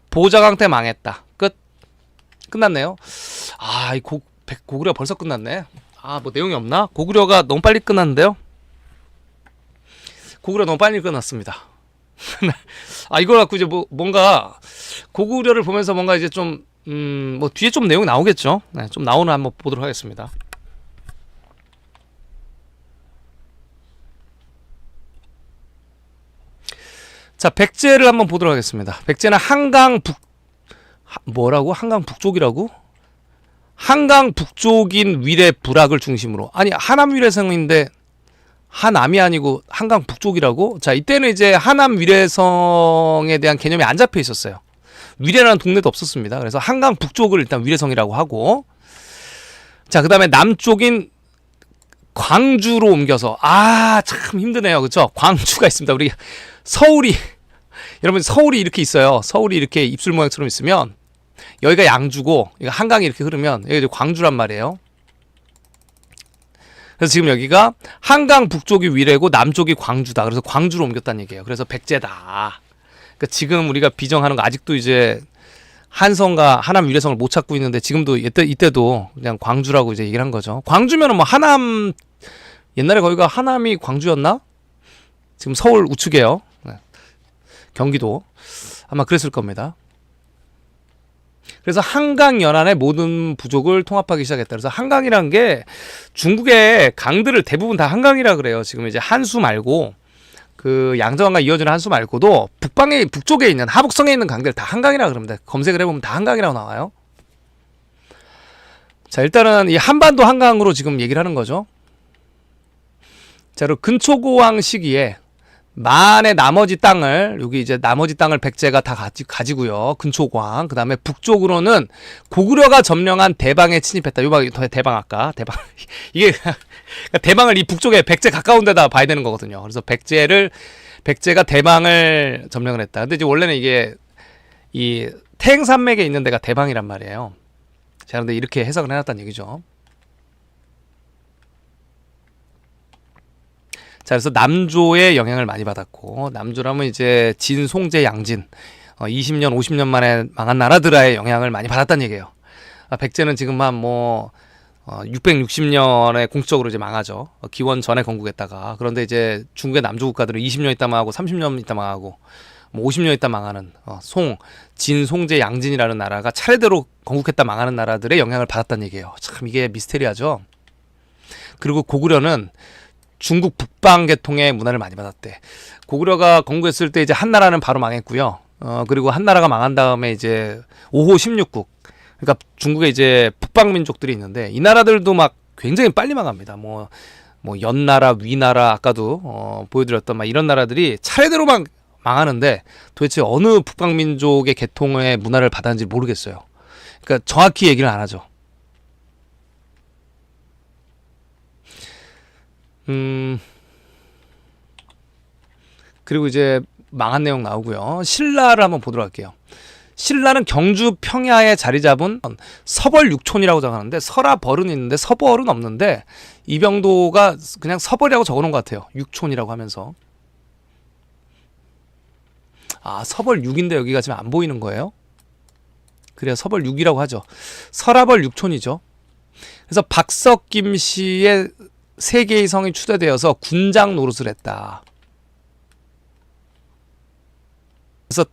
보자강 때 망했다. 끝. 끝났네요. 고구려 벌써 끝났네. 뭐 내용이 없나? 고구려가 너무 빨리 끝났는데요. 고구려 너무 빨리 끝났습니다. 이걸 갖고 이제 뭔가 고구려를 보면서 뭔가 이제 좀 뭐 뒤에 좀 내용이 나오겠죠. 네, 좀 나오는 한번 보도록 하겠습니다. 자, 백제를 한번 보도록 하겠습니다. 백제는 한강 북쪽이라고? 한강 북쪽인 위례 부락을 중심으로. 아니, 하남 위례성인데 하남이 아니고 한강 북쪽이라고? 자, 이때는 이제 하남 위례성에 대한 개념이 안 잡혀 있었어요. 위례라는 동네도 없었습니다. 그래서 한강 북쪽을 일단 위례성이라고 하고, 자, 그 다음에 남쪽인 광주로 옮겨서, 참 힘드네요. 그쵸? 광주가 있습니다. 우리 여러분, 서울이 이렇게 있어요. 서울이 이렇게 입술 모양처럼 있으면, 여기가 양주고, 한강이 이렇게 흐르면, 여기가 이제 광주란 말이에요. 그래서 지금 여기가 한강 북쪽이 위례고, 남쪽이 광주다. 그래서 광주로 옮겼다는 얘기예요. 그래서 백제다. 그러니까 지금 우리가 비정하는 거 아직도 이제 한성과 하남 위례성을 못 찾고 있는데, 지금도 이때도 그냥 광주라고 이제 얘기를 한 거죠. 광주면은 뭐 하남, 옛날에 거기가 하남이 광주였나? 지금 서울 우측이에요. 네. 경기도 아마 그랬을 겁니다. 그래서 한강 연안의 모든 부족을 통합하기 시작했다. 그래서 한강이란 게 중국의 강들을 대부분 다 한강이라 그래요. 지금 이제 한수 말고 그 양정강과 이어지는 한수 말고도 북쪽에 있는 하북성에 있는 강들 다 한강이라 그럽니다. 검색을 해보면 다 한강이라고 나와요. 자, 일단은 이 한반도 한강으로 지금 얘기를 하는 거죠. 자, 그리고 근초고왕 시기에 만의 나머지 땅을, 여기 이제 나머지 땅을 백제가 다 가지고요. 근초고왕. 그 다음에 북쪽으로는 고구려가 점령한 대방에 침입했다. 대방 아까 대방 이게 대방을 이 북쪽에 백제 가까운 데다 봐야 되는 거거든요. 그래서 백제가 대방을 점령을 했다. 근데 이제 원래는 이게 이 태행산맥에 있는 데가 대방이란 말이에요. 자, 그런데 이렇게 해석을 해놨다는 얘기죠. 자, 그래서 남조의 영향을 많이 받았고, 남조라면 이제 진, 송제, 양진 20년, 50년 만에 망한 나라들의 영향을 많이 받았다는 얘기예요. 백제는 지금 한 660년에 공식적으로 이제 망하죠. 기원 전에 건국했다가. 그런데 이제 중국의 남조 국가들은 20년 있다 망하고 30년 있다 망하고 50년 있다 망하는 진, 송제, 양진이라는 나라가 차례대로 건국했다 망하는 나라들의 영향을 받았다는 얘기예요. 참 이게 미스테리하죠. 그리고 고구려는 중국 북방 계통의 문화를 많이 받았대. 고구려가 건국했을 때 이제 한나라는 바로 망했고요. 그리고 한나라가 망한 다음에 이제 5호 16국, 그러니까 중국에 이제 북방 민족들이 있는데 이 나라들도 막 굉장히 빨리 망합니다. 뭐 연나라, 위나라, 아까도 보여드렸던 막 이런 나라들이 차례대로 막 망하는데 도대체 어느 북방 민족의 계통의 문화를 받았는지 모르겠어요. 그러니까 정확히 얘기를 안 하죠. 그리고 이제 망한 내용 나오고요. 신라를 한번 보도록 할게요. 신라는 경주 평야에 자리 잡은 서벌육촌이라고 적었는데 설화벌은 있는데 서벌은 없는데 이병도가 그냥 서벌이라고 적어놓은 것 같아요. 육촌이라고 하면서. 서벌육인데 여기가 지금 안 보이는 거예요. 그래야 서벌육이라고 하죠. 설화벌육촌이죠. 그래서 박석김 씨의 세 개의 성이 추대되어서 군장 노릇을 했다. 그래서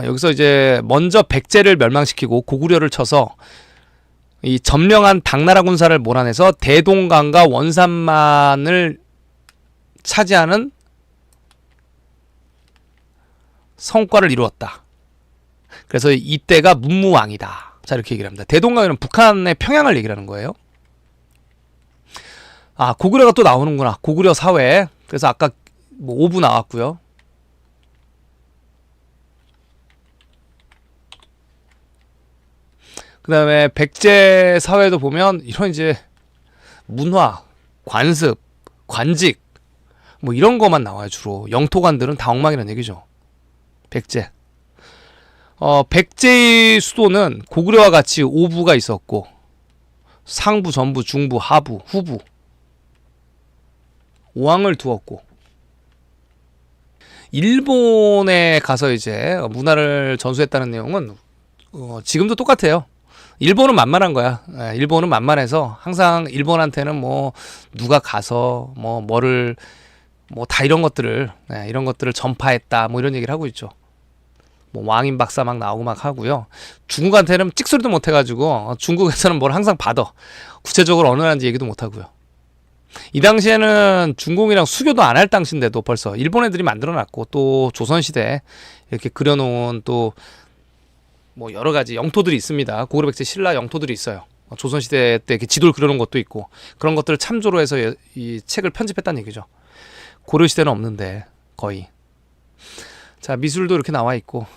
여기서 이제 먼저 백제를 멸망시키고 고구려를 쳐서 이 점령한 당나라 군사를 몰아내서 대동강과 원산만을 차지하는 성과를 이루었다. 그래서 이때가 문무왕이다. 자, 이렇게 얘기를 합니다. 대동강은 북한의 평양을 얘기를 하는 거예요. 고구려가 또 나오는구나. 고구려 사회. 그래서 아까 5부 나왔고요. 그 다음에 백제 사회도 보면 이런 이제 문화, 관습, 관직 이런 것만 나와요. 주로 영토관들은 다 엉망이라는 얘기죠. 백제. 백제의 수도는 고구려와 같이 오부가 있었고 상부, 전부, 중부, 하부, 후부 5왕을 두었고 일본에 가서 이제 문화를 전수했다는 내용은 지금도 똑같아요. 일본은 만만한 거야. 일본은 만만해서 항상 일본한테는 뭐 누가 가서 뭐 뭐를 뭐 다 이런 것들을 전파했다 뭐 이런 얘기를 하고 있죠. 뭐 왕인 박사 막 나오고 막 하고요. 중국한테는 찍소리도 못 해가지고 중국에서는 뭘 항상 받아. 구체적으로 어느 나라인지 얘기도 못 하고요. 이 당시에는 중공이랑 수교도 안 할 당시인데도 벌써 일본 애들이 만들어놨고 또 조선시대 이렇게 그려놓은 또 뭐 여러 가지 영토들이 있습니다. 고구려백제 신라 영토들이 있어요. 조선시대 때 이렇게 지도를 그려놓은 것도 있고 그런 것들을 참조로 해서 이 책을 편집했다는 얘기죠. 고려시대는 없는데 거의. 자, 미술도 이렇게 나와 있고.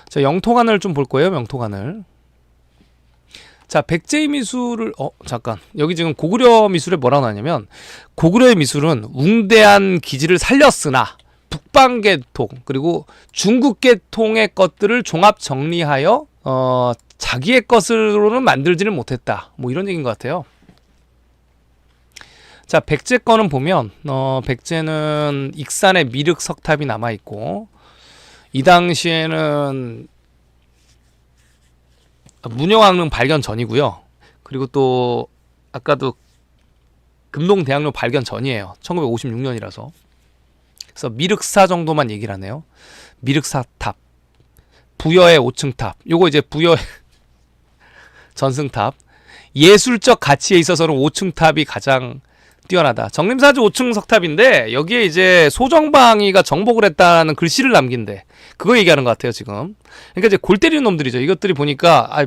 자, 영토관을 좀 볼 거예요. 영토관을. 자, 백제의 미술을 잠깐. 여기 지금 고구려 미술에 뭐라고 나냐면 고구려의 미술은 웅대한 기질을 살렸으나 북방계통 그리고 중국계통의 것들을 종합 정리하여 자기의 것으로는 만들지는 못했다. 뭐 이런 얘기인 것 같아요. 자, 백제 거는 보면 백제는 익산에 미륵 석탑이 남아 있고 이 당시에는 문영왕릉 발견 전이고요. 그리고 또 아까도 금동대학로 발견 전이에요. 1956년이라서. 그래서 미륵사 정도만 얘기를 하네요. 미륵사탑, 부여의 5층 탑. 요거 이제 부여의 전승탑. 예술적 가치에 있어서는 5층 탑이 가장 뛰어나다. 정림사주 5층 석탑인데 여기에 이제 소정방이가 정복을 했다는 글씨를 남긴데 그거 얘기하는 것 같아요 지금. 그러니까 이제 골 때리는 놈들이죠. 이것들이 보니까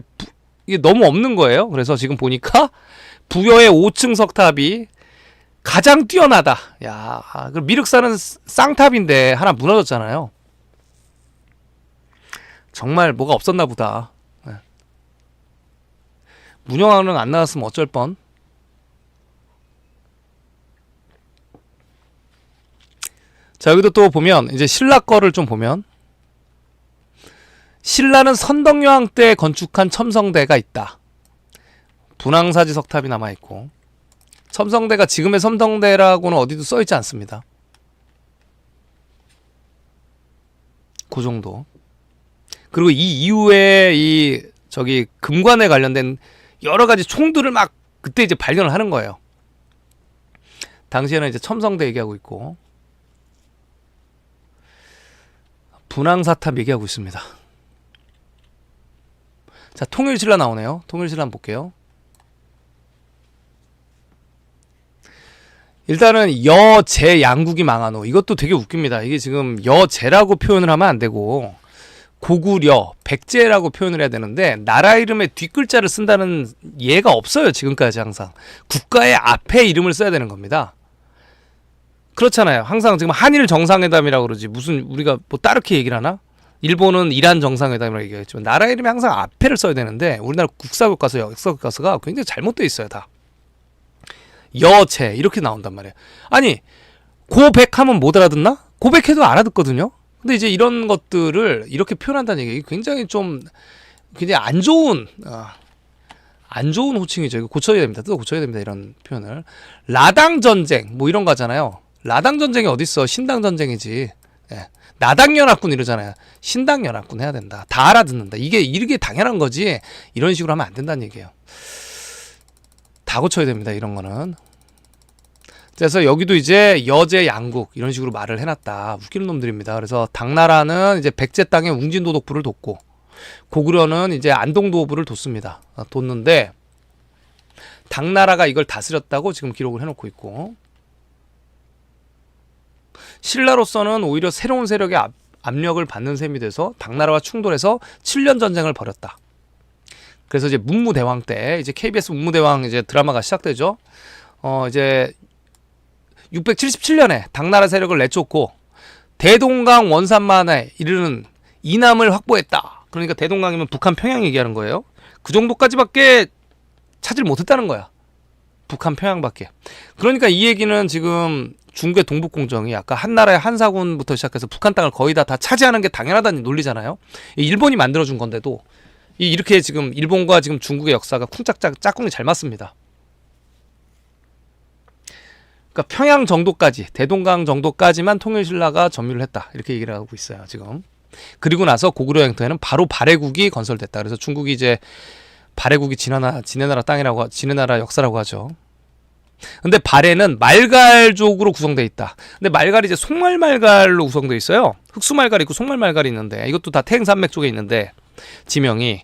이게 너무 없는 거예요. 그래서 지금 보니까 부여의 5층 석탑이 가장 뛰어나다. 야, 그 미륵사는 쌍탑인데 하나 무너졌잖아요. 정말 뭐가 없었나 보다. 문영왕릉 안 나왔으면 어쩔 뻔. 자, 여기도 또 보면 이제 신라 거를 좀 보면 신라는 선덕여왕 때 건축한 첨성대가 있다. 분황사지 석탑이 남아 있고 첨성대가 지금의 첨성대라고는 어디도 써 있지 않습니다. 그 정도. 그리고 이 이후에 이 저기 금관에 관련된 여러 가지 총들을 막 그때 이제 발견을 하는 거예요. 당시에는 이제 첨성대 얘기하고 있고 분황사탑 얘기하고 있습니다. 자, 통일신라 나오네요. 통일신라 한번 볼게요. 일단은 여제 양국이 망한 후 이것도 되게 웃깁니다. 이게 지금 여제라고 표현을 하면 안 되고 고구려, 백제라고 표현을 해야 되는데 나라 이름에 뒷글자를 쓴다는 예가 없어요. 지금까지 항상 국가의 앞에 이름을 써야 되는 겁니다. 그렇잖아요. 항상 지금 한일 정상회담이라고 그러지 무슨 우리가 뭐 따르게 얘기를 하나? 일본은 이란 정상회담이라고 얘기했지만 나라 이름에 항상 앞에를 써야 되는데 우리나라 국사교과서, 역사교과서가 굉장히 잘못되어 있어요. 다 여제 이렇게 나온단 말이에요. 아니 고백하면 못 알아듣나? 고백해도 알아듣거든요. 근데 이제 이런 것들을 이렇게 표현한다는 얘기 굉장히 좀 굉장히 안 좋은 호칭이죠. 이거 고쳐야 됩니다. 또 고쳐야 됩니다. 이런 표현을. 라당 전쟁 뭐 이런 거잖아요. 라당 전쟁이 어딨어? 신당 전쟁이지. 예. 나당 연합군 이러잖아요. 신당 연합군 해야 된다. 다 알아듣는다. 이게 당연한 거지. 이런 식으로 하면 안 된다는 얘기예요. 다 고쳐야 됩니다. 이런 거는. 그래서 여기도 이제 여제 양국 이런 식으로 말을 해놨다. 웃기는 놈들입니다. 그래서 당나라는 이제 백제 땅에 웅진도독부를 뒀고 고구려는 이제 안동도부를 뒀습니다. 뒀는데 당나라가 이걸 다스렸다고 지금 기록을 해놓고 있고 신라로서는 오히려 새로운 세력의 압력을 받는 셈이 돼서 당나라와 충돌해서 7년 전쟁을 벌였다. 그래서 이제 문무대왕 때 이제 KBS 문무대왕 이제 드라마가 시작되죠. 이제 677년에 당나라 세력을 내쫓고 대동강 원산만에 이르는 이남을 확보했다. 그러니까 대동강이면 북한 평양 얘기하는 거예요. 그 정도까지밖에 차지를 못했다는 거야. 북한 평양밖에. 그러니까 이 얘기는 지금 중국의 동북공정이 아까 한나라의 한사군부터 시작해서 북한 땅을 거의 다 차지하는 게 당연하다는 논리잖아요. 일본이 만들어준 건데도 이렇게 지금 일본과 지금 중국의 역사가 짝꿍이 잘 맞습니다. 그러니까 평양 정도까지, 대동강 정도까지만 통일신라가 점유를 했다. 이렇게 얘기를 하고 있어요, 지금. 그리고 나서 고구려 영토에는 바로 발해국이 건설됐다. 그래서 중국이 이제 발해국이 지네나라 역사라고 하죠. 근데 발해는 말갈족으로 구성되어 있다. 근데 말갈이 이제 송말말갈로 구성되어 있어요. 흑수말갈이 있고 송말말갈이 있는데 이것도 다 태행산맥 쪽에 있는데 지명이.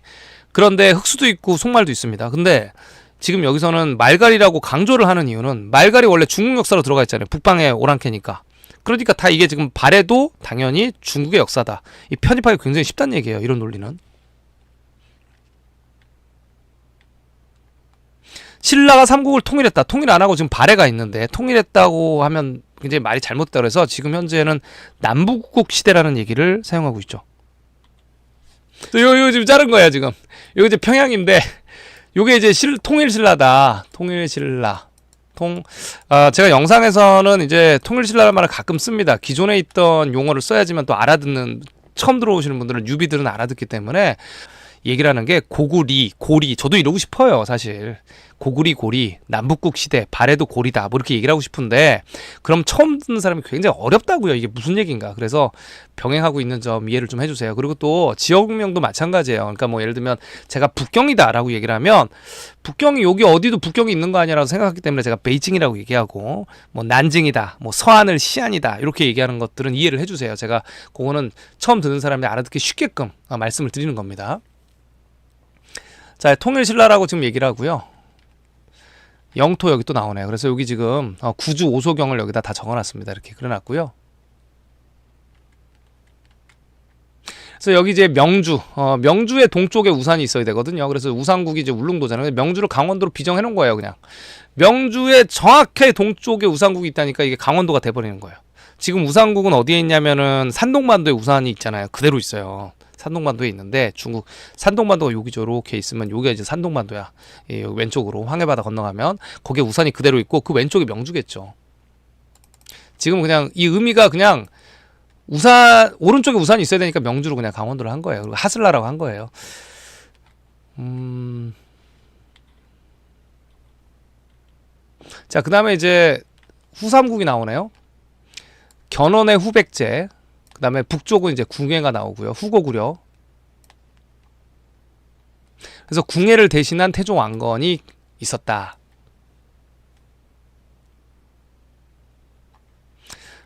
그런데 흑수도 있고 송말도 있습니다. 근데 지금 여기서는 말갈이라고 강조를 하는 이유는 말갈이 원래 중국 역사로 들어가 있잖아요. 북방의 오랑캐니까. 그러니까 다 이게 지금 발해도 당연히 중국의 역사다. 이 편입하기 굉장히 쉽다는 얘기예요. 이런 논리는. 신라가 삼국을 통일했다. 통일 안 하고 지금 발해가 있는데 통일했다고 하면 굉장히 말이 잘못됐다. 그래서 지금 현재는 남북국 시대라는 얘기를 사용하고 있죠. 이거 지금 자른 거야 지금. 이거 이제 평양인데 요게 이제 통일신라다. 통일신라. 제가 영상에서는 이제 통일신라라는 말을 가끔 씁니다. 기존에 있던 용어를 써야지만 또 알아듣는, 처음 들어오시는 분들은 뉴비들은 알아듣기 때문에 얘기를 하는 게 고구리, 고리. 저도 이러고 싶어요, 사실. 고구리, 고리, 남북국 시대, 발해도 고리다. 뭐 이렇게 얘기를 하고 싶은데, 그럼 처음 듣는 사람이 굉장히 어렵다고요. 이게 무슨 얘기인가. 그래서 병행하고 있는 점 이해를 좀 해주세요. 그리고 또 지역명도 마찬가지예요. 그러니까 뭐 예를 들면 제가 북경이다라고 얘기를 하면, 북경이 여기 어디도 북경이 있는 거 아니라고 생각하기 때문에 제가 베이징이라고 얘기하고, 뭐 난징이다, 뭐 서안을 시안이다 이렇게 얘기하는 것들은 이해를 해주세요. 제가 그거는 처음 듣는 사람이 알아듣기 쉽게끔 말씀을 드리는 겁니다. 자, 통일신라라고 지금 얘기를 하고요. 영토 여기 또 나오네요. 그래서 여기 지금 구주 오소경을 여기다 다 적어놨습니다. 이렇게 그려놨고요. 그래서 여기 이제 명주의 동쪽에 우산이 있어야 되거든요. 그래서 우산국이 이제 울릉도잖아요. 명주를 강원도로 비정해 놓은 거예요, 그냥. 명주의 정확히 동쪽에 우산국이 있다니까 이게 강원도가 돼버리는 거예요. 지금 우산국은 어디에 있냐면은 산동반도에 우산이 있잖아요. 그대로 있어요. 산동반도에 있는데 중국 산동반도가 여기죠. 이렇게 있으면 여기가 이제 산동반도야. 예, 여기 왼쪽으로 황해바다 건너가면 거기에 우산이 그대로 있고 그 왼쪽이 명주겠죠. 지금 그냥 이 의미가 그냥 우산 오른쪽에 우산이 있어야 되니까 명주로 그냥 강원도를 한 거예요. 그리고 하슬라라고 한 거예요. 자, 그다음에 이제 후삼국이 나오네요. 견훤의 후백제. 그 다음에 북쪽은 이제 궁예가 나오고요. 후고구려. 그래서 궁예를 대신한 태종 왕건이 있었다.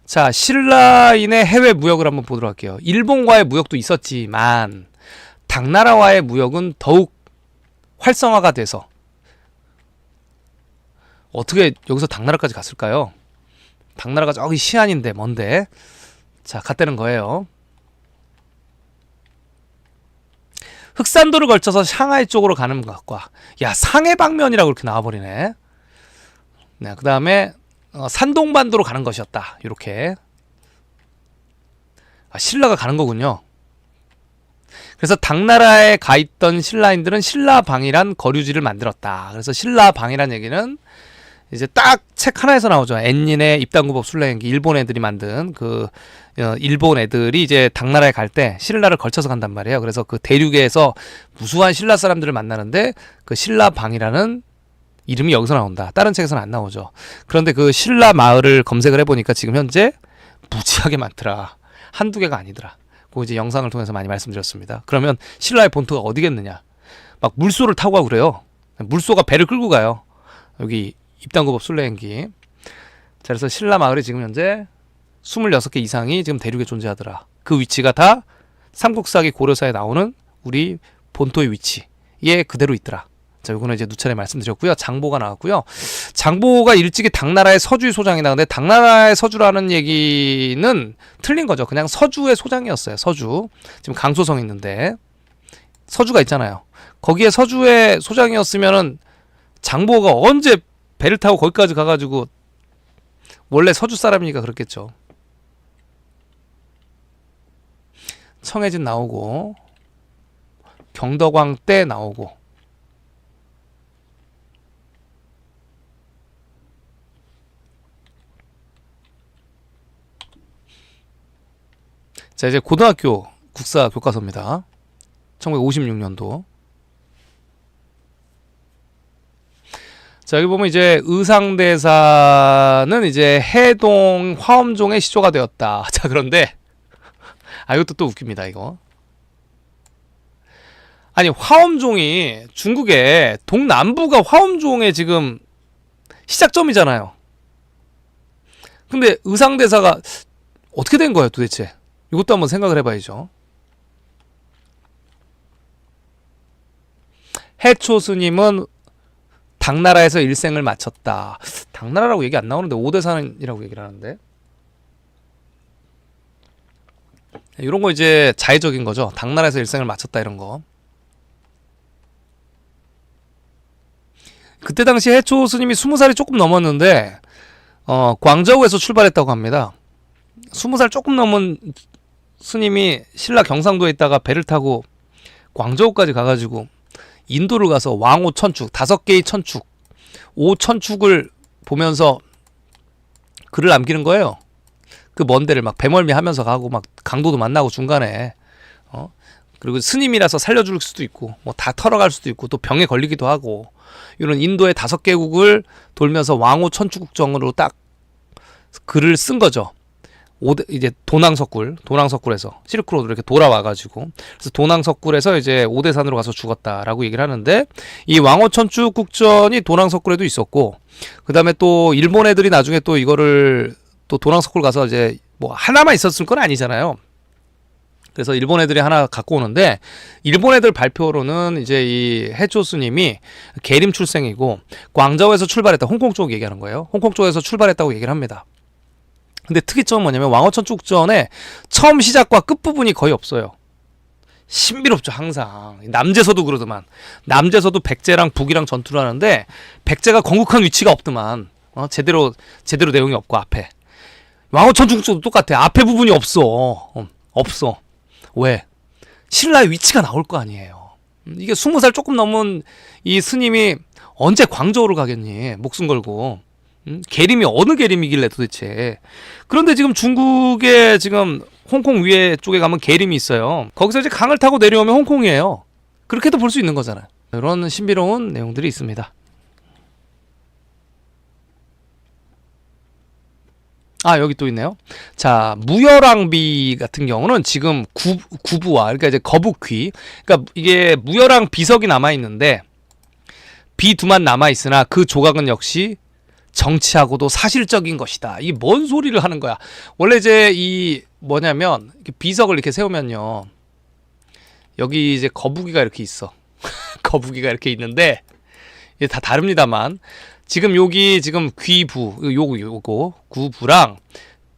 자, 신라인의 해외 무역을 한번 보도록 할게요. 일본과의 무역도 있었지만 당나라와의 무역은 더욱 활성화가 돼서, 어떻게 여기서 당나라까지 갔을까요? 당나라가 저기 시안인데 먼데. 자, 갔다는 거예요. 흑산도를 걸쳐서 샹하이 쪽으로 가는 것과, 야, 상해방면이라고 이렇게 나와버리네. 네, 그 다음에 산동반도로 가는 것이었다. 이렇게. 신라가 가는 거군요. 그래서 당나라에 가 있던 신라인들은 신라방이란 거류지를 만들었다. 그래서 신라방이란 얘기는 이제 딱 책 하나에서 나오죠. 앤린의 입당구법 순례행기. 일본 애들이 만든 일본 애들이 이제 당나라에 갈 때 신라를 걸쳐서 간단 말이에요. 그래서 그 대륙에서 무수한 신라 사람들을 만나는데 그 신라방이라는 이름이 여기서 나온다. 다른 책에서는 안 나오죠. 그런데 그 신라 마을을 검색을 해보니까 지금 현재 무지하게 많더라. 한두 개가 아니더라. 그거 이제 영상을 통해서 많이 말씀드렸습니다. 그러면 신라의 본토가 어디겠느냐. 막 물소를 타고 가고 그래요. 물소가 배를 끌고 가요. 여기 입당구법 순례행기. 자, 그래서 신라 마을이 지금 현재 26개 이상이 지금 대륙에 존재하더라. 그 위치가 다 삼국사기 고려사에 나오는 우리 본토의 위치에 그대로 있더라. 자, 요거는 이제 누차례 말씀드렸고요. 장보가 나왔고요. 장보가 일찍이 당나라의 서주의 소장이다. 근데 당나라의 서주라는 얘기는 틀린 거죠. 그냥 서주의 소장이었어요. 서주. 지금 강소성 있는데 서주가 있잖아요. 거기에 서주의 소장이었으면은 장보가 언제 배를 타고 거기까지 가가지고, 원래 서주 사람이니까 그렇겠죠. 청해진 나오고 경덕왕 때 나오고. 자, 이제 고등학교 국사 교과서입니다. 1956년도. 자, 여기 보면 이제 의상대사는 이제 해동 화엄종의 시조가 되었다. 자, 그런데 아, 이것도 또 웃깁니다, 이거. 아니, 화엄종이 중국의 동남부가 화엄종의 지금 시작점이잖아요. 근데 의상대사가 어떻게 된 거예요, 도대체? 이것도 한번 생각을 해봐야죠. 해초 스님은 당나라에서 일생을 마쳤다. 당나라라고 얘기 안 나오는데 오대산이라고 얘기를 하는데, 이런 거 이제 자의적인 거죠. 당나라에서 일생을 마쳤다 이런 거. 그때 당시 해초 스님이 20살이 조금 넘었는데 광저우에서 출발했다고 합니다. 20살 조금 넘은 스님이 신라 경상도에 있다가 배를 타고 광저우까지 가가지고 인도를 가서 왕오 천축, 5개의 천축, 5천축을 보면서 글을 남기는 거예요. 그 먼 데를 막 배멀미 하면서 가고 막 강도도 만나고 중간에 그리고 스님이라서 살려줄 수도 있고 뭐 다 털어갈 수도 있고 또 병에 걸리기도 하고, 이런 인도의 5개국을 돌면서 왕오 천축국정으로 딱 글을 쓴 거죠. 이제 도낭석굴에서 실크로드로 이렇게 돌아와가지고, 그래서 도낭석굴에서 이제 오대산으로 가서 죽었다라고 얘기를 하는데, 이 왕오천축국전이 도낭석굴에도 있었고, 그 다음에 또 일본 애들이 나중에 또 이거를 또 도낭석굴 가서 이제 뭐 하나만 있었을 건 아니잖아요. 그래서 일본 애들이 하나 갖고 오는데, 일본 애들 발표로는 이제 이 해초 스님이 계림 출생이고 광저우에서 출발했다, 홍콩 쪽 얘기하는 거예요. 홍콩 쪽에서 출발했다고 얘기를 합니다. 근데 특이점은 뭐냐면 왕오천축전에 처음 시작과 끝부분이 거의 없어요. 신비롭죠, 항상. 남제서도 그러더만. 남제서도 백제랑 북이랑 전투를 하는데 백제가 건국한 위치가 없더만. 제대로 내용이 없고 앞에. 왕오천축전도 똑같아. 앞에 부분이 없어. 없어. 왜? 신라의 위치가 나올 거 아니에요. 이게 20살 조금 넘은 이 스님이 언제 광저우를 가겠니? 목숨 걸고. 계림이 어느 계림이길래 도대체. 그런데 지금 중국에 지금 홍콩 위에 쪽에 가면 계림이 있어요. 거기서 이제 강을 타고 내려오면 홍콩이에요. 그렇게도 볼 수 있는 거잖아요. 이런 신비로운 내용들이 있습니다. 아, 여기 또 있네요. 자, 무열왕비 같은 경우는 지금 구부와, 그러니까 이제 거북귀, 그러니까 이게 무열왕 비석이 남아있는데 비두만 남아있으나 그 조각은 역시 정치하고도 사실적인 것이다. 이게 뭔 소리를 하는 거야. 원래 이제 이 뭐냐면 비석을 이렇게 세우면요, 여기 이제 거북이가 이렇게 있어. 거북이가 이렇게 있는데 이게 다 다릅니다만, 지금 여기 지금 귀부, 요거 구부랑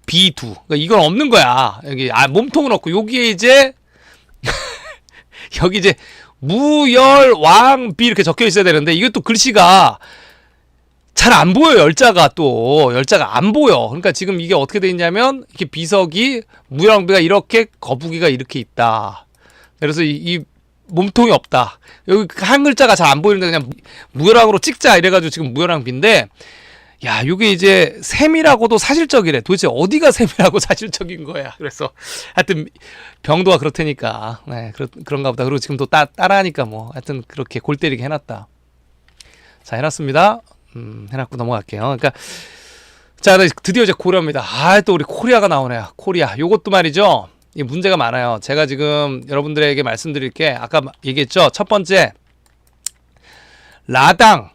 비두, 그러니까 이건 없는 거야. 여기 몸통은 없고 여기에 이제 여기 이제 무열왕비 이렇게 적혀 있어야 되는데 이것도 글씨가 잘 안 보여요. 열자가 안 보여. 그러니까 지금 이게 어떻게 돼 있냐면, 이렇게 비석이 무열왕비가 이렇게, 거북이가 이렇게 있다. 그래서 이 몸통이 없다. 여기 한 글자가 잘 안 보이는데 그냥 무열왕으로 찍자 이래가지고 지금 무열왕비인데, 야, 이게 이제 셈이라고도 사실적이래. 도대체 어디가 셈이라고 사실적인 거야. 그래서 하여튼 병도가 그렇다니까. 네, 그런가 보다. 그리고 지금 또 따라하니까 뭐 하여튼 그렇게 골 때리게 해놨다. 자, 해놨습니다. 해놨고 넘어갈게요. 그러니까 자, 드디어 이제 고려입니다. 아, 또 우리 코리아가 나오네요. 코리아. 요것도 말이죠, 이 문제가 많아요. 제가 지금 여러분들에게 말씀드릴 게, 아까 얘기했죠. 첫 번째, 라당,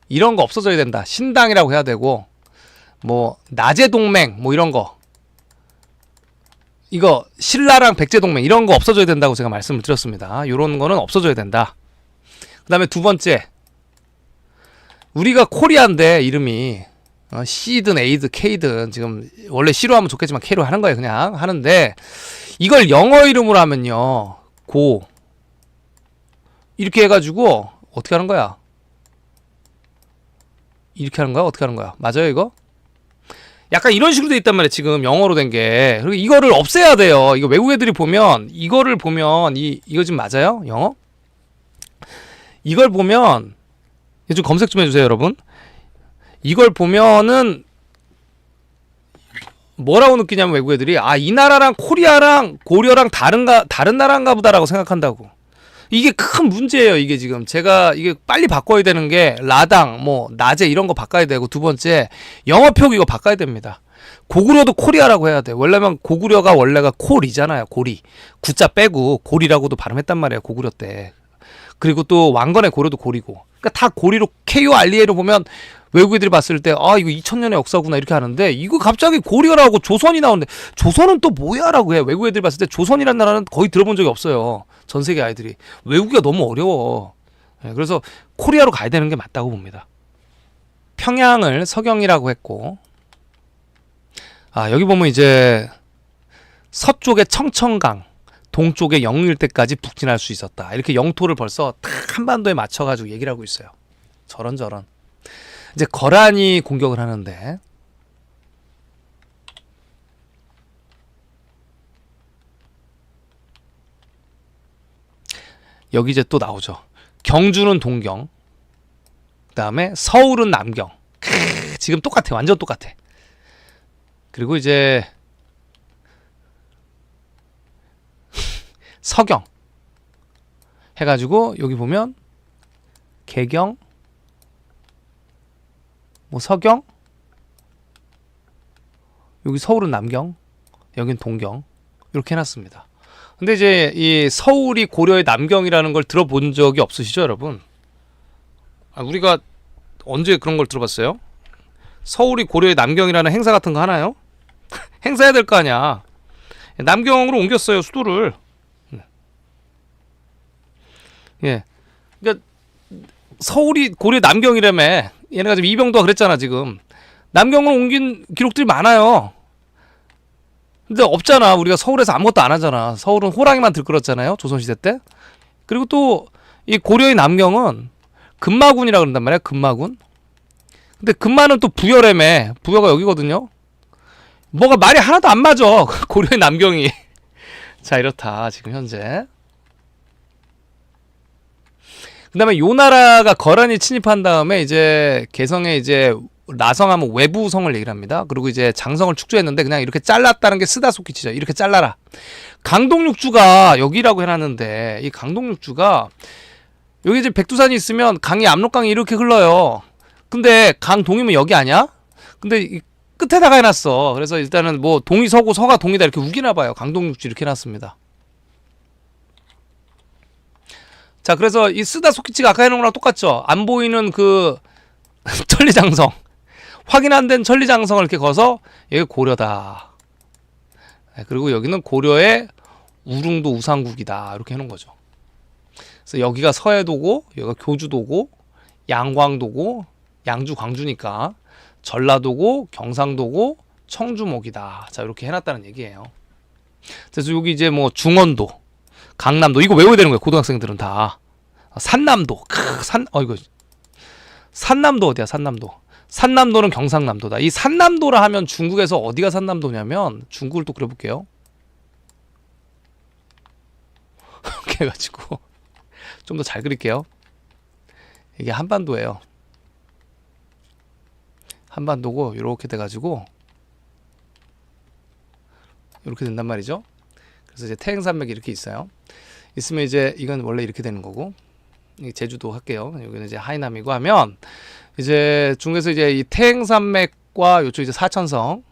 이런 거 없어져야 된다. 신당이라고 해야 되고, 뭐 나제 동맹, 뭐 이런 거, 이거 신라랑 백제 동맹 이런 거 없어져야 된다고 제가 말씀을 드렸습니다. 요런 거는 없어져야 된다. 그 다음에 두 번째, 우리가 코리아인데 이름이 C든 A든 K든, 지금 원래 C로 하면 좋겠지만 K로 하는 거예요. 그냥 하는데, 이걸 영어 이름으로 하면요, 고 이렇게 해가지고 어떻게 하는 거야? 이렇게 하는 거야? 어떻게 하는 거야? 맞아요, 이거? 약간 이런 식으로 돼 있단 말이에요. 지금 영어로 된 게. 그리고 이거를 없애야 돼요. 이거 외국 애들이 보면, 이거를 보면 이거 지금 맞아요? 영어? 이걸 보면, 좀 검색 좀 해주세요, 여러분. 이걸 보면은 뭐라고 느끼냐면, 외국 애들이, 아, 이 나라랑 코리아랑 고려랑 다른 나라인가 보다라고 생각한다고. 이게 큰 문제예요. 이게 지금 제가 이게 빨리 바꿔야 되는 게, 라당, 뭐 나제 이런 거 바꿔야 되고, 두 번째 영어 표기 이거 바꿔야 됩니다. 고구려도 코리아라고 해야 돼. 원래면 고구려가 원래가 콜이잖아요. 고리. 구자 빼고 고리라고도 발음했단 말이에요. 고구려 때. 그리고 또 왕건의 고려도 고리고. 그러니까 다 고리로 KOREA로 보면 외국인들이 봤을 때 아 이거 2000년의 역사구나 이렇게 하는데 이거 갑자기 고려라고 조선이 나오는데 조선은 또 뭐야라고 해. 외국인들이 봤을 때 조선이라는 나라는 거의 들어본 적이 없어요. 전 세계 아이들이. 외우기가 너무 어려워. 그래서 코리아로 가야 되는 게 맞다고 봅니다. 평양을 서경이라고 했고 여기 보면 이제 서쪽에 청천강, 동쪽에 영일대까지 북진할 수 있었다. 이렇게 영토를 벌써 딱 한반도에 맞춰가지고 얘기를 하고 있어요. 저런. 이제 거란이 공격을 하는데 여기 이제 또 나오죠. 경주는 동경, 그 다음에 서울은 남경. 지금 똑같아. 완전 똑같아. 그리고 이제 서경 해가지고 여기 보면 개경, 뭐 서경, 여기 서울은 남경, 여긴 동경 이렇게 해놨습니다. 근데 이제 이 서울이 고려의 남경이라는 걸 들어본 적이 없으시죠, 여러분? 우리가 언제 그런 걸 들어봤어요? 서울이 고려의 남경이라는 행사 같은 거 하나요? 행사해야 될 거 아니야. 남경으로 옮겼어요, 수도를. 예. 그러니까 서울이 고려 남경이라며. 얘네가 지금 이병도가 그랬잖아, 지금. 남경으로 옮긴 기록들이 많아요. 근데 없잖아. 우리가 서울에서 아무것도 안 하잖아. 서울은 호랑이만 들끓었잖아요, 조선시대 때. 그리고 또 이 고려의 남경은 금마군이라 그런단 말이야, 금마군. 근데 금마는 또 부여라며. 부여가 여기거든요. 뭐가 말이 하나도 안 맞아. 고려의 남경이. 자, 이렇다 지금 현재. 그 다음에 요 나라가 거란이 침입한 다음에 이제 개성에 이제 나성하면 외부성을 얘기를 합니다. 그리고 이제 장성을 축조했는데 그냥 이렇게 잘랐다는 게 쓰다속기치죠. 이렇게 잘라라. 강동육주가 여기라고 해놨는데 이 강동육주가 여기 이제 백두산이 있으면 강이 압록강이 이렇게 흘러요. 근데 강 동이면 여기 아니야? 근데 이 끝에다가 해놨어. 그래서 일단은 뭐 동이 서고 서가 동이다 이렇게 우기나 봐요. 강동육주 이렇게 해놨습니다. 자, 그래서 이 쓰다 속기치가 아까 해놓은 거랑 똑같죠. 안 보이는 그 천리장성, 확인 안 된 천리장성을 이렇게 거서 여기 고려다. 그리고 여기는 고려의 우릉도 우상국이다 이렇게 해놓은 거죠. 그래서 여기가 서해도고 여기가 교주도고 양광도고 양주 광주니까 전라도고 경상도고 청주목이다. 자, 이렇게 해놨다는 얘기예요. 그래서 여기 이제 뭐 중원도, 강남도 이거 외워야 되는 거예요. 고등학생들은 다. 산남도, 이거 산남도 어디야? 산남도. 산남도는 경상남도다. 이 산남도라 하면 중국에서 어디가 산남도냐면 중국을 또 그려볼게요. 이렇게 해가지고 좀 더 잘 그릴게요. 이게 한반도예요. 한반도고 이렇게 돼가지고 이렇게 된단 말이죠. 그래서 이제 태행산맥이 이렇게 있어요. 있으면 이제 이건 원래 이렇게 되는 거고, 제주도 할게요. 여기는 이제 하이남이고 하면 이제 중국에서 이제 이 태행산맥과 요쪽 이제 사천성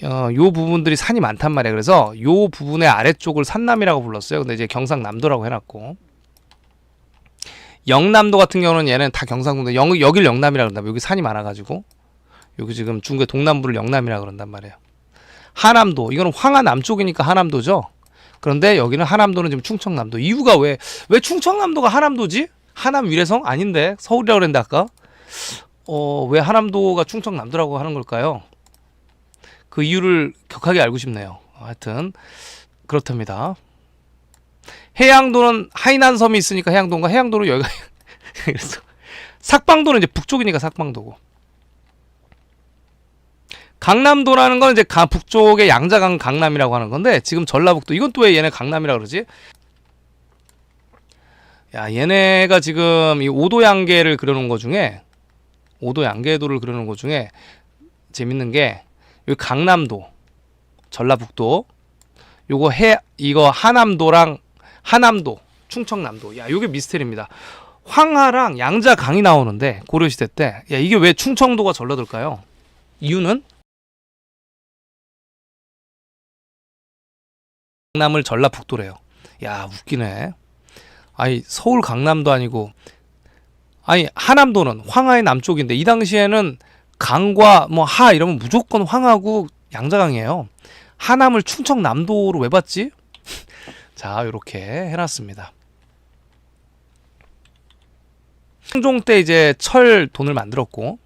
요 부분들이 산이 많단 말이에요. 그래서 요 부분의 아래쪽을 산남이라고 불렀어요. 근데 이제 경상남도라고 해놨고, 영남도 같은 경우는 얘는 다 경상도인데 여길 영남이라고 그런다. 여기 산이 많아가지고 여기 지금 중국의 동남부를 영남이라고 그런단 말이에요. 하남도, 이거는 황하 남쪽이니까 하남도죠. 그런데 여기는 하남도는 지금 충청남도. 이유가 왜 충청남도가 하남도지? 하남 위례성? 아닌데 서울이라고 그랬는데 아까 왜 하남도가 충청남도라고 하는 걸까요? 그 이유를 격하게 알고 싶네요. 하여튼 그렇답니다. 해양도는 하이난섬이 있으니까 해양도인가? 해양도는 여기가 그래서 삭방도는 이제 북쪽이니까 삭방도고, 강남도라는 건 이제 북쪽의 양자강 강남이라고 하는 건데, 지금 전라북도, 이건 또 왜 얘네 강남이라고 그러지? 야, 얘네가 지금 이 오도양계를 그려놓은 거 중에, 오도양계도를 그려놓은 거 중에 재밌는 게 여기 강남도, 전라북도, 이거 하남도랑 하남도, 충청남도. 야, 요게 미스테리입니다. 황하랑 양자강이 나오는데 고려시대 때, 야, 이게 왜 충청도가 전라도일까요? 이유는 강남을 전라북도래요. 야, 웃기네. 아니, 서울 강남도 아니고, 아니, 하남도는 황하의 남쪽인데, 이 당시에는 강과 뭐 하 이러면 무조건 황하고 양자강이에요. 하남을 충청남도로 왜 봤지? 자, 이렇게 해놨습니다. 성종 때 이제 철 돈을 만들었고,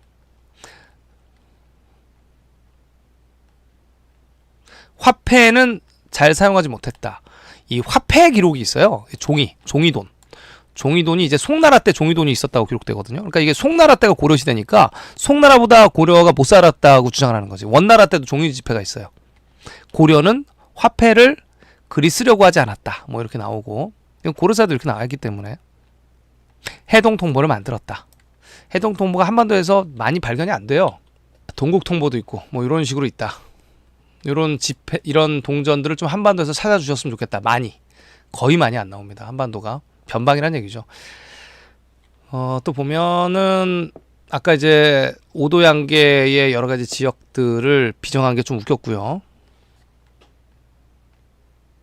화폐는 잘 사용하지 못했다. 이 화폐 기록이 있어요. 종이돈. 종이돈이 이제 송나라 때 종이돈이 있었다고 기록되거든요. 그러니까 이게 송나라 때가 고려시대니까 송나라보다 고려가 못 살았다고 주장을 하는 거지. 원나라 때도 종이 지폐가 있어요. 고려는 화폐를 그리 쓰려고 하지 않았다. 뭐 이렇게 나오고, 고려사도 이렇게 나와 있기 때문에 해동통보를 만들었다. 해동통보가 한반도에서 많이 발견이 안 돼요. 동국통보도 있고 뭐 이런 식으로 있다. 이런 집회, 이런 동전들을 좀 한반도에서 찾아주셨으면 좋겠다. 거의 많이 안 나옵니다. 한반도가 변방이란 얘기죠. 또 보면은 아까 이제 오도양계의 여러 가지 지역들을 비정한 게 좀 웃겼고요.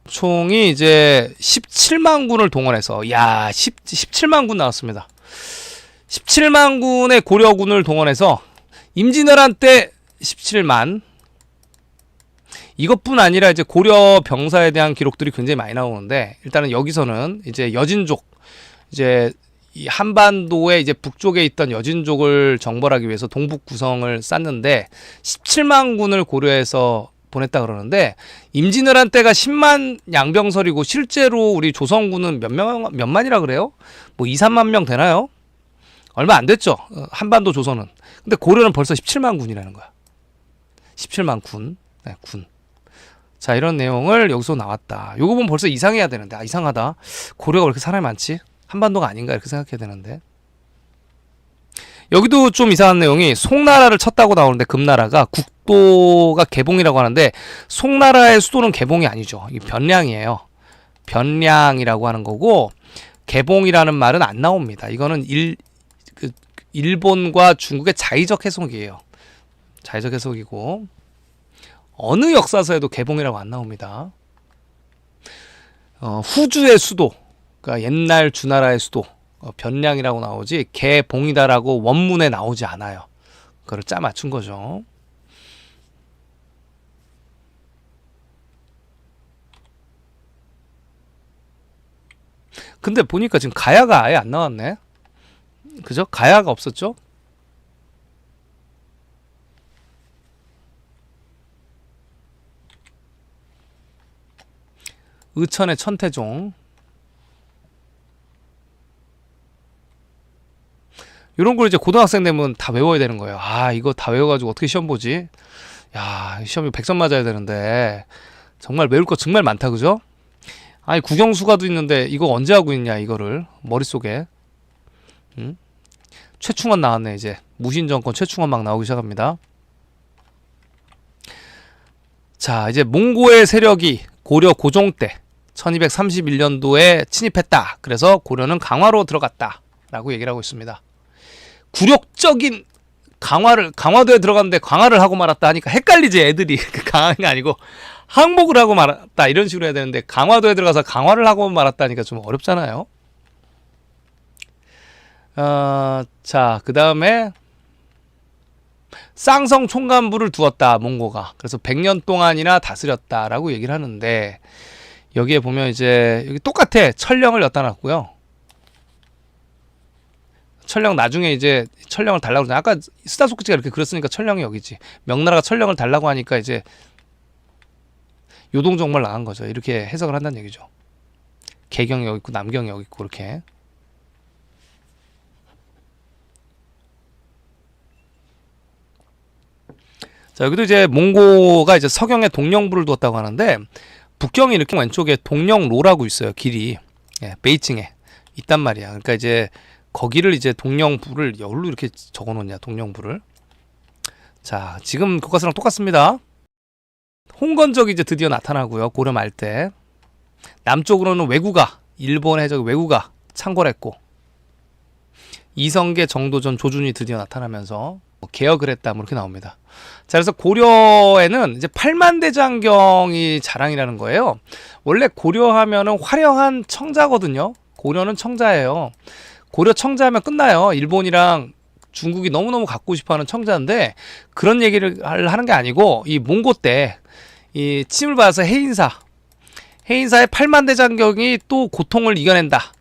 총이 이제 17만 군을 동원해서 17만 군 나왔습니다. 17만 군의 고려군을 동원해서 임진왜란 때 17만. 이것뿐 아니라 이제 고려 병사에 대한 기록들이 굉장히 많이 나오는데, 일단은 여기서는 이제 여진족, 이제 이 한반도에 이제 북쪽에 있던 여진족을 정벌하기 위해서 동북 구성을 쌌는데 17만 군을 고려해서 보냈다 그러는데, 임진왜란 때가 10만 양병설이고 실제로 우리 조선군은 몇 만이라 그래요? 뭐 2, 3만 명 되나요? 얼마 안 됐죠. 한반도 조선은. 근데 고려는 벌써 17만 군이라는 거야. 17만 군. 네, 군. 자, 이런 내용을 여기서 나왔다. 요거 보면 벌써 이상해야 되는데, 이상하다. 고려가 왜 이렇게 사람이 많지? 한반도가 아닌가 이렇게 생각해야 되는데. 여기도 좀 이상한 내용이 송나라를 쳤다고 나오는데, 금나라가 국도가 개봉이라고 하는데 송나라의 수도는 개봉이 아니죠. 이 변량이에요. 변량이라고 하는 거고, 개봉이라는 말은 안 나옵니다. 이거는 일본과 중국의 자의적 해석이에요. 자의적 해석이고, 어느 역사서에도 개봉이라고 안 나옵니다. 후주의 수도, 그러니까 옛날 주나라의 수도, 변량이라고 나오지 개봉이다라고 원문에 나오지 않아요. 그걸 짜 맞춘 거죠. 근데 보니까 지금 가야가 아예 안 나왔네. 그죠? 가야가 없었죠? 의천의 천태종. 이런 걸 이제 고등학생 되면 다 외워야 되는 거예요. 이거 다 외워가지고 어떻게 시험 보지? 야, 시험이 100점 맞아야 되는데 정말 외울 거 정말 많다, 그죠? 아니, 국영수가도 있는데 이거 언제 하고 있냐, 이거를 머릿속에. 최충원 나왔네. 이제 무신정권 최충원 막 나오기 시작합니다. 자, 이제 몽고의 세력이 고려 고종 때 1231년도에 침입했다. 그래서 고려는 강화로 들어갔다 라고 얘기를 하고 있습니다. 굴욕적인 강화도에 들어갔는데 강화를 하고 말았다 하니까 헷갈리지, 애들이. 강화가 아니고 항복을 하고 말았다 이런 식으로 해야 되는데, 강화도에 들어가서 강화를 하고 말았다 하니까 좀 어렵잖아요. 자, 그 다음에 쌍성 총간부를 두었다, 몽고가. 그래서 100년 동안이나 다스렸다라고 얘기를 하는데, 여기에 보면 이제 여기 똑같아. 천령을 엿다 놨고요. 천령 나중에 이제 천령을 달라고 그러잖아. 아까 스다소크치가 이렇게 그렸으니까 천령이 여기지. 명나라가 천령을 달라고 하니까 이제 요동정말 나간 거죠. 이렇게 해석을 한다는 얘기죠. 개경이 여기 있고 남경이 여기 있고 이렇게. 자, 여기도 이제 몽고가 이제 서경에 동령부를 두었다고 하는데, 북경이 이렇게 왼쪽에 동령로라고 있어요. 길이. 베이징에 있단 말이야. 그러니까 이제 거기를 이제 동령부를 여기로 이렇게 적어 놓냐, 동령부를. 자, 지금 교과서랑 똑같습니다. 홍건적이 이제 드디어 나타나고요. 고려 말 때. 남쪽으로는 왜구가, 일본 해적 왜구가 창궐했고, 이성계, 정도전, 조준이 드디어 나타나면서 뭐 개혁을 했다 뭐 이렇게 나옵니다. 자, 그래서 고려에는 이제 팔만대장경이 자랑이라는 거예요. 원래 고려하면은 화려한 청자거든요. 고려는 청자예요. 고려 청자하면 끝나요. 일본이랑 중국이 너무너무 갖고 싶어하는 청자인데 그런 얘기를 하는 게 아니고 이 몽고 때 이 침을 받아서 해인사의 팔만대장경이 또 고통을 이겨낸다.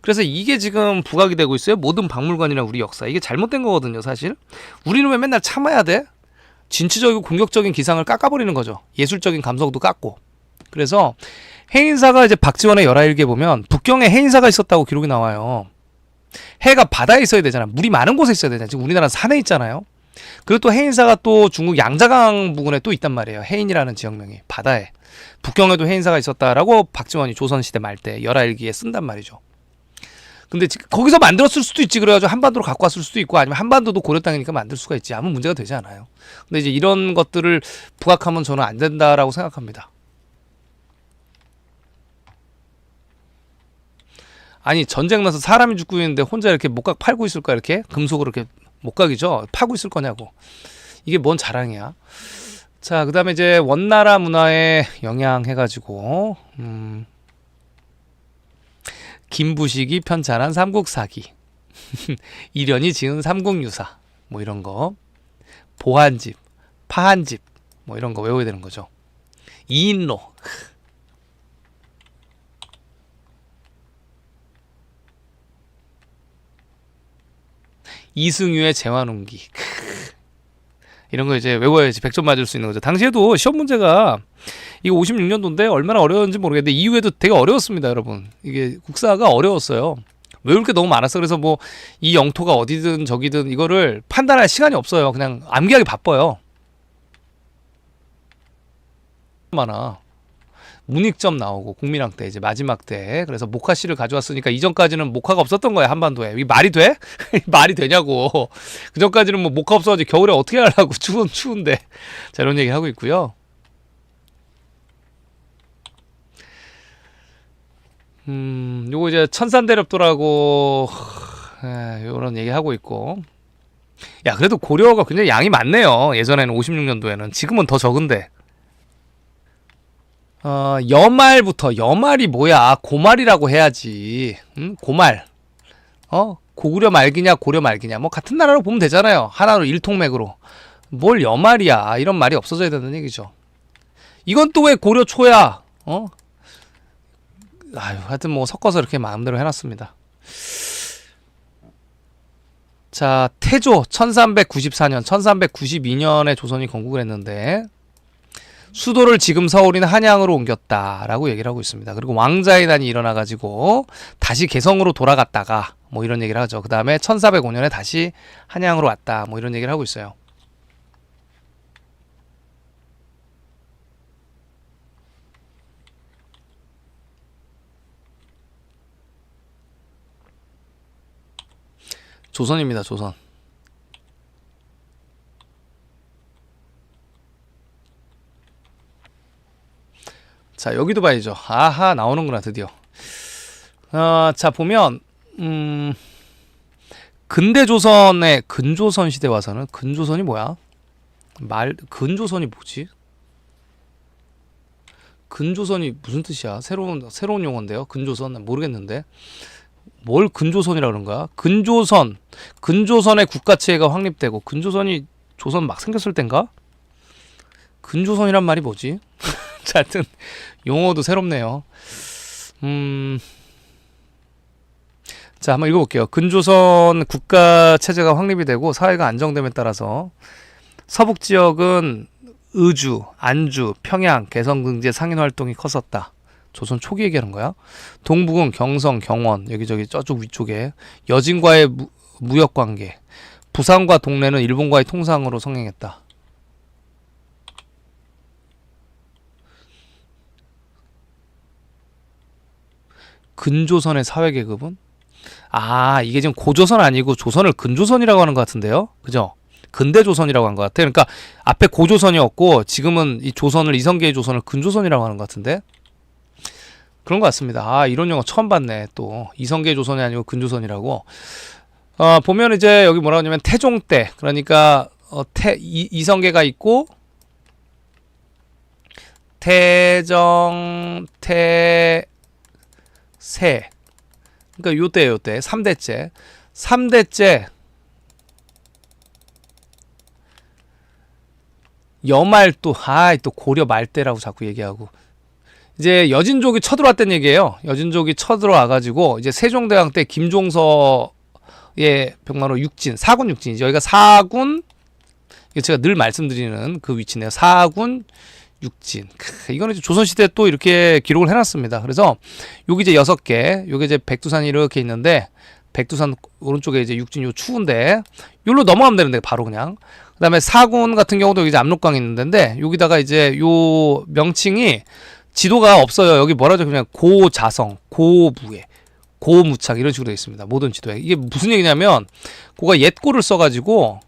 그래서 이게 지금 부각이 되고 있어요. 모든 박물관이나 우리 역사. 이게 잘못된 거거든요, 사실. 우리는 왜 맨날 참아야 돼? 진취적이고 공격적인 기상을 깎아버리는 거죠. 예술적인 감성도 깎고. 그래서 해인사가 이제 박지원의 열하일기에 보면 북경에 해인사가 있었다고 기록이 나와요. 해가 바다에 있어야 되잖아. 물이 많은 곳에 있어야 되잖아. 지금 우리나라는 산에 있잖아요. 그리고 또 해인사가 또 중국 양자강 부근에 또 있단 말이에요. 해인이라는 지역명이 바다에. 북경에도 해인사가 있었다라고 박지원이 조선시대 말 때 열하일기에 쓴단 말이죠. 근데 거기서 만들었을 수도 있지. 그래가지고 한반도로 갖고 왔을 수도 있고 아니면 한반도도 고려 땅이니까 만들 수가 있지. 아무 문제가 되지 않아요. 근데 이제 이런 것들을 부각하면 저는 안 된다라고 생각합니다. 아니 전쟁 나서 사람이 죽고 있는데 혼자 이렇게 목각 팔고 있을까? 이렇게 금속으로 이렇게 목각이죠. 파고 있을 거냐고. 이게 뭔 자랑이야. 자, 그 다음에 이제 원나라 문화에 영향해가지고 김부식이 편찬한 삼국사기 이련이 지은 삼국유사 뭐 이런 거 보한집 파한집 뭐 이런 거 외워야 되는 거죠. 이인로 이승유의 제환운기 이런 거 이제 외워야지 100점 맞을 수 있는 거죠. 당시에도 시험 문제가 이거 56년도인데 얼마나 어려웠는지 모르겠는데 이후에도 되게 어려웠습니다, 여러분. 이게 국사가 어려웠어요. 외울 게 너무 많았어. 그래서 뭐 이 영토가 어디든 저기든 이거를 판단할 시간이 없어요. 그냥 암기하기 바빠요. 많아. 문익점 나오고 국민학 때 이제 마지막 때 그래서 목화씨를 가져왔으니까 이전까지는 목화가 없었던 거야 한반도에. 이게 말이 돼? 말이 되냐고. 그전까지는 뭐 목화 없어가지고 겨울에 어떻게 하려고 추운데. 자 이런 얘기 하고 있고요. 요거 이제 천산대렵도라고 요런 얘기 하고 있고. 야 그래도 고려가 굉장히 양이 많네요. 예전에는 56년도에는 지금은 더 적은데. 여말부터 여말이 뭐야? 고말이라고 해야지. 고말. 고구려 말기냐 고려 말기냐 뭐 같은 나라로 보면 되잖아요. 하나로 일통맥으로. 뭘 여말이야? 이런 말이 없어져야 된다는 얘기죠. 이건 또 왜 고려 초야? 아유, 하여튼 뭐 섞어서 이렇게 마음대로 해놨습니다. 자, 태조 1394년, 1392년에 조선이 건국을 했는데 수도를 지금 서울인 한양으로 옮겼다라고 얘기를 하고 있습니다. 그리고 왕자의 난이 일어나가지고 다시 개성으로 돌아갔다가 뭐 이런 얘기를 하죠. 그 다음에 1405년에 다시 한양으로 왔다 뭐 이런 얘기를 하고 있어요. 조선입니다. 조선. 자 여기도 봐야죠. 아하 나오는구나 드디어. 자 보면 근대 조선의 근조선 시대 와서는 근조선이 뭐야? 근조선이 뭐지? 근조선이 무슨 뜻이야? 새로운 용어인데요. 근조선 모르겠는데 뭘 근조선이라 그런 거야? 근조선의 국가체계가 확립되고 근조선이 조선 막 생겼을 땐가? 근조선이란 말이 뭐지? 자, 하여튼 용어도 새롭네요. 자, 한번 읽어볼게요. 근조선 국가 체제가 확립이 되고 사회가 안정됨에 따라서 서북 지역은 의주, 안주, 평양, 개성 등지의 상인 활동이 컸었다. 조선 초기 얘기하는 거야. 동북은 경성, 경원, 여기저기 저쪽 위쪽에 여진과의 무역 관계, 부산과 동래는 일본과의 통상으로 성행했다. 근조선의 사회계급은? 이게 지금 고조선 아니고 조선을 근조선이라고 하는 것 같은데요? 그죠? 근대조선이라고 한 것 같아. 그러니까 앞에 고조선이었고 지금은 이 조선을 이성계의 조선을 근조선이라고 하는 것 같은데? 그런 것 같습니다. 이런 영화 처음 봤네. 또 이성계의 조선이 아니고 근조선이라고. 보면 이제 여기 뭐라고 하냐면 태종 때, 그러니까 이성계가 있고 태정, 태세, 그러니까 요때 3대째 여말도 또 고려 말대라고 자꾸 얘기하고, 이제 여진족이 쳐들어왔다는 얘기예요. 여진족이 쳐들어와가지고 이제 세종대왕 때 김종서의 병마로 사군 육진이죠. 여기가 사군, 이게 제가 늘 말씀드리는 그 위치네요. 사군 육진. 이거는 이제 조선시대 또 이렇게 기록을 해놨습니다. 그래서 여기 이제 6개, 여기 이제 백두산이 이렇게 있는데, 백두산 오른쪽에 이제 육진 요 추운데, 여기로 넘어가면 되는데, 바로 그냥. 그 다음에 사군 같은 경우도 여기 이제 압록강이 있는 데인데, 여기다가 이제 요 명칭이 지도가 없어요. 여기 뭐라죠? 그냥 고자성, 고부에, 고무창 이런 식으로 되어 있습니다. 모든 지도에. 이게 무슨 얘기냐면, 고가 옛고를 써가지고,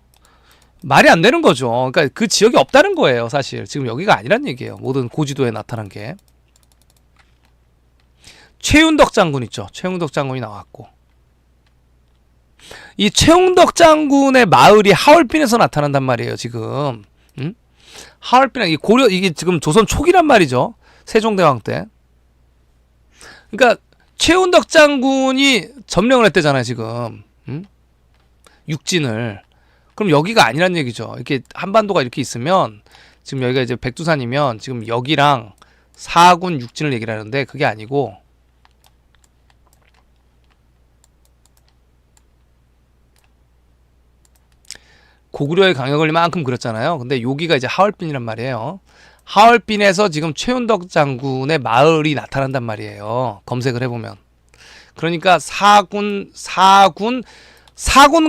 말이 안 되는 거죠. 그러니까 그 지역이 없다는 거예요, 사실. 지금 여기가 아니란 얘기예요. 모든 고지도에 나타난 게. 최윤덕 장군 있죠. 최윤덕 장군이 나왔고. 이 최윤덕 장군의 마을이 하얼빈에서 나타난단 말이에요, 지금. 하얼빈, 이게 지금 조선 초기란 말이죠. 세종대왕 때. 그러니까 최윤덕 장군이 점령을 했대잖아요, 지금. 육진을. 그럼 여기가 아니란 얘기죠. 이렇게 한반도가 이렇게 있으면, 지금 여기가 이제 백두산이면 지금 여기랑 사군 육진을 얘기를 하는데, 그게 아니고 고구려의 강역을 이만큼 그렸잖아요. 근데 여기가 이제 하얼빈이란 말이에요. 하얼빈에서 지금 최윤덕 장군의 마을이 나타난단 말이에요. 검색을 해보면. 그러니까 사군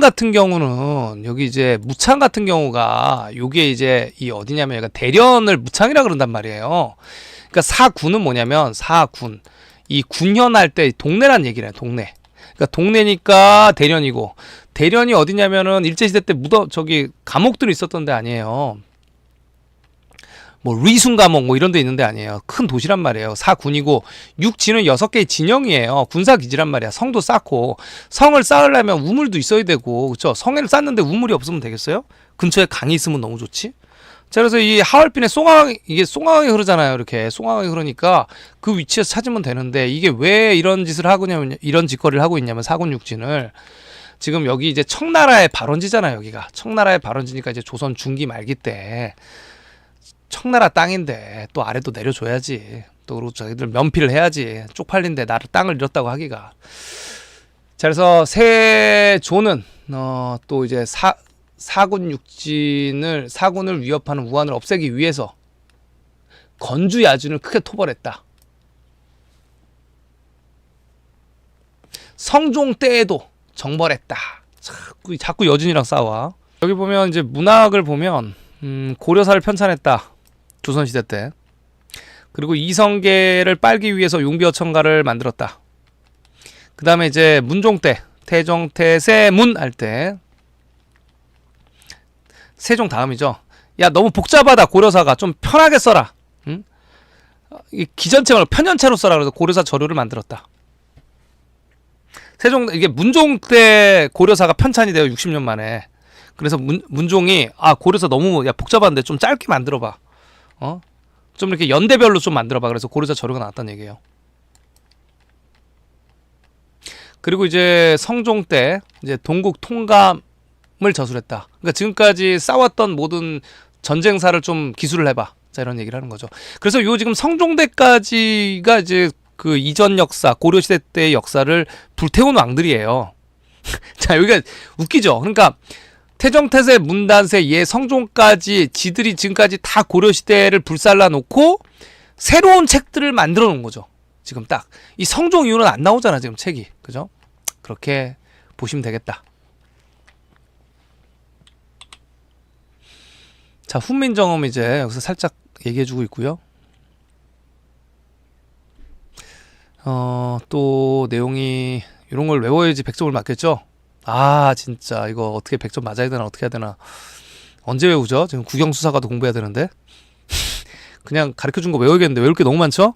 같은 경우는, 여기 이제 무창 같은 경우가, 요게 이제 이 어디냐면 여기가 대련을 무창이라 그런단 말이에요. 그러니까 사군은 뭐냐면, 이 군현할 때 동네란 얘기래요, 동네. 그러니까 동네니까 대련이고, 대련이 어디냐면은 일제시대 때 감옥들이 있었던 데 아니에요. 뭐 리순 감옥 뭐 이런 데 있는 데 아니에요. 큰 도시란 말이에요. 사군이고, 육지는 6개의 진영이에요. 군사기지란 말이야. 성도 쌓고, 성을 쌓으려면 우물도 있어야 되고, 그쵸? 성을 쌓는데 우물이 없으면 되겠어요? 근처에 강이 있으면 너무 좋지? 자, 그래서 이 하얼빈에 이게 송강이 흐르잖아요. 이렇게 송강이 흐르니까 그 위치에서 찾으면 되는데, 이게 왜 이런 짓을 하고냐면, 이런 짓거리를 하고 있냐면, 사군 육진을 지금 여기 이제 청나라의 발원지잖아요. 여기가 청나라의 발원지니까 이제 조선 중기 말기 때 청나라 땅인데 또 아래도 내려줘야지. 또 그리고 자기들 면피를 해야지. 쪽팔린데 나를 땅을 잃었다고 하기가. 자, 그래서 세조는 또 이제 사군을 위협하는 우한을 없애기 위해서 건주 야준을 크게 토벌했다. 성종 때에도 정벌했다. 자꾸 여진이랑 싸워. 여기 보면 이제 문학을 보면 고려사를 편찬했다. 조선시대 때. 그리고 이성계를 빨기 위해서 용비어천가를 만들었다. 그 다음에 이제 문종 때, 태종, 태세, 문 할 때, 세종 다음이죠. 야, 너무 복잡하다, 고려사가. 좀 편하게 써라. 응? 기전체를 편연체로 써라. 그래서 고려사 저료를 만들었다. 이게 문종 때 고려사가 편찬이 돼요. 60년 만에. 그래서 문종이 고려사 너무 복잡한데 좀 짧게 만들어봐. 좀 이렇게 연대별로 좀 만들어봐. 그래서 고려사 저료가 나왔다는 얘기예요. 그리고 이제 성종 때 이제 동국 통감을 저술했다. 그러니까 지금까지 싸웠던 모든 전쟁사를 좀 기술을 해봐. 자, 이런 얘기를 하는 거죠. 그래서 요 지금 성종 때까지가 이제 그 이전 역사, 고려시대 때의 역사를 불태운 왕들이에요. 자, 여기가 웃기죠. 그러니까 태종, 태세, 문단세, 성종까지 지들이 지금까지 다 고려시대를 불살라 놓고 새로운 책들을 만들어 놓은 거죠. 지금 딱 이 성종 이후는 안 나오잖아, 지금 책이. 그죠? 그렇게 보시면 되겠다. 자, 훈민정음 이제 여기서 살짝 얘기해주고 있고요. 또 내용이 이런 걸 외워야지 100점을 맞겠죠? 진짜 이거 어떻게 100점 맞아야 되나 어떻게 해야 되나. 언제 외우죠? 지금 국영수사과도 공부해야 되는데. 그냥 가르쳐준 거 외워야겠는데 외울 게 너무 많죠?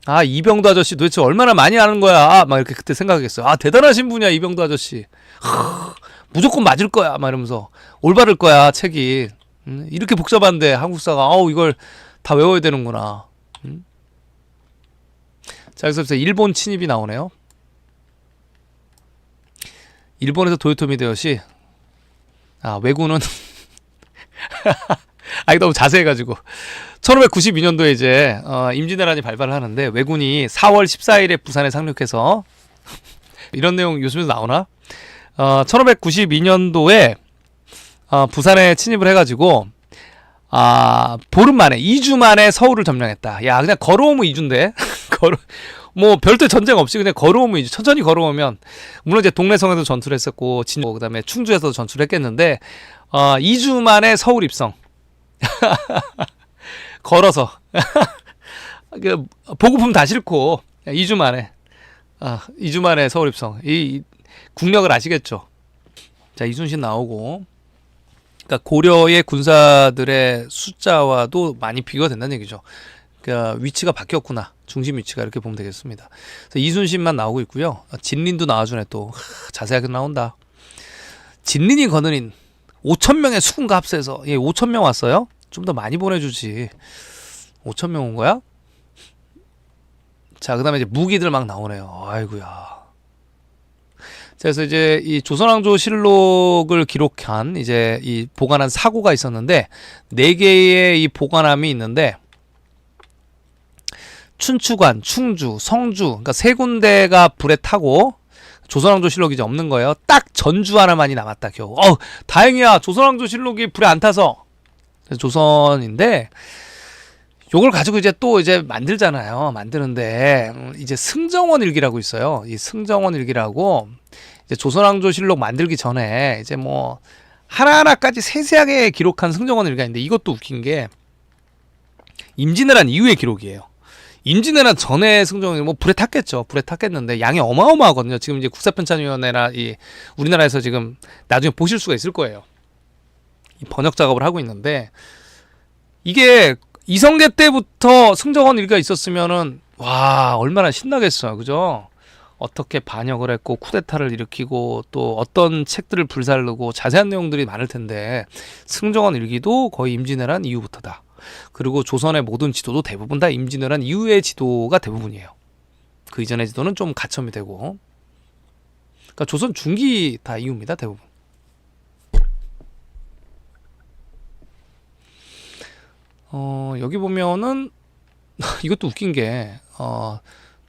아, 이병도 아저씨 도대체 얼마나 많이 아는 거야? 막 이렇게 그때 생각했어요. 아, 대단하신 분이야, 이병도 아저씨. 무조건 맞을 거야. 막 이러면서 올바를 거야, 책이. 이렇게 복잡한데 한국사가 아우 이걸 다 외워야 되는구나. 자, 여기서 일본 침입이 나오네요. 일본에서 도요토미 데요시. 아, 왜군은 아, 이거 너무 자세해가지고 1592년도에 이제 임진왜란이 발발을 하는데 왜군이 4월 14일에 부산에 상륙해서 이런 내용 요즘에도 나오나? 1592년도에 부산에 침입을 해가지고 보름 만에 2주 만에 서울을 점령했다. 야, 그냥 걸어오면 2주인데 뭐 별도 전쟁 없이 그냥 걸어오면 2주. 천천히 걸어오면 물론 이제 동래성에도 전투를 했었고 그다음에 충주에서도 전투를 했겠는데 2주 만에 서울 입성. 걸어서 그 보급품 다 싣고 2주 만에 2주 만에 서울 입성. 이 국력을 아시겠죠? 자, 이순신 나오고, 그러니까 고려의 군사들의 숫자와도 많이 비교가 된다는 얘기죠. 그러니까 위치가 바뀌었구나. 중심 위치가 이렇게 보면 되겠습니다. 그래서 이순신만 나오고 있고요. 진린도 나와주네 또. 자세하게 나온다. 진린이 거느린 5,000명의 수군과 합세해서 5,000명 왔어요? 좀 더 많이 보내주지. 5,000명 온 거야? 자, 그 다음에 이제 무기들 막 나오네요. 아이고야. 자, 그래서 이제 이 조선왕조 실록을 기록한 이제 이 보관한 사고가 있었는데 4개의 이 보관함이 있는데 춘추관, 충주, 성주, 그러니까 3군데가 불에 타고 조선왕조 실록이 이제 없는 거예요. 딱 전주 하나만이 남았다 겨우. 다행이야. 조선왕조 실록이 불에 안 타서. 그래서 조선인데 요걸 가지고 이제 또 이제 만들잖아요. 만드는데 이제 승정원 일기라고 있어요. 이 승정원 일기라고 이제 조선왕조 실록 만들기 전에 이제 뭐 하나하나까지 세세하게 기록한 승정원 일기가 있는데 이것도 웃긴 게 임진왜란 이후의 기록이에요. 임진왜란 전에 승정원이 뭐 불에 탔겠죠. 불에 탔겠는데 양이 어마어마하거든요. 지금 이제 국사편찬위원회나 이 우리나라에서 지금 나중에 보실 수가 있을 거예요. 이 번역 작업을 하고 있는데 이게 이성계 때부터 승정원 일기가 있었으면은 와 얼마나 신나겠어요, 그죠? 어떻게 반역을 했고 쿠데타를 일으키고 또 어떤 책들을 불살르고 자세한 내용들이 많을 텐데 승정원 일기도 거의 임진왜란 이후부터다. 그리고 조선의 모든 지도도 대부분 다 임진왜란 이후의 지도가 대부분이에요. 그 이전의 지도는 좀 가첨이 되고, 그러니까 조선 중기 다 이후입니다, 대부분. 여기 보면은 이것도 웃긴 게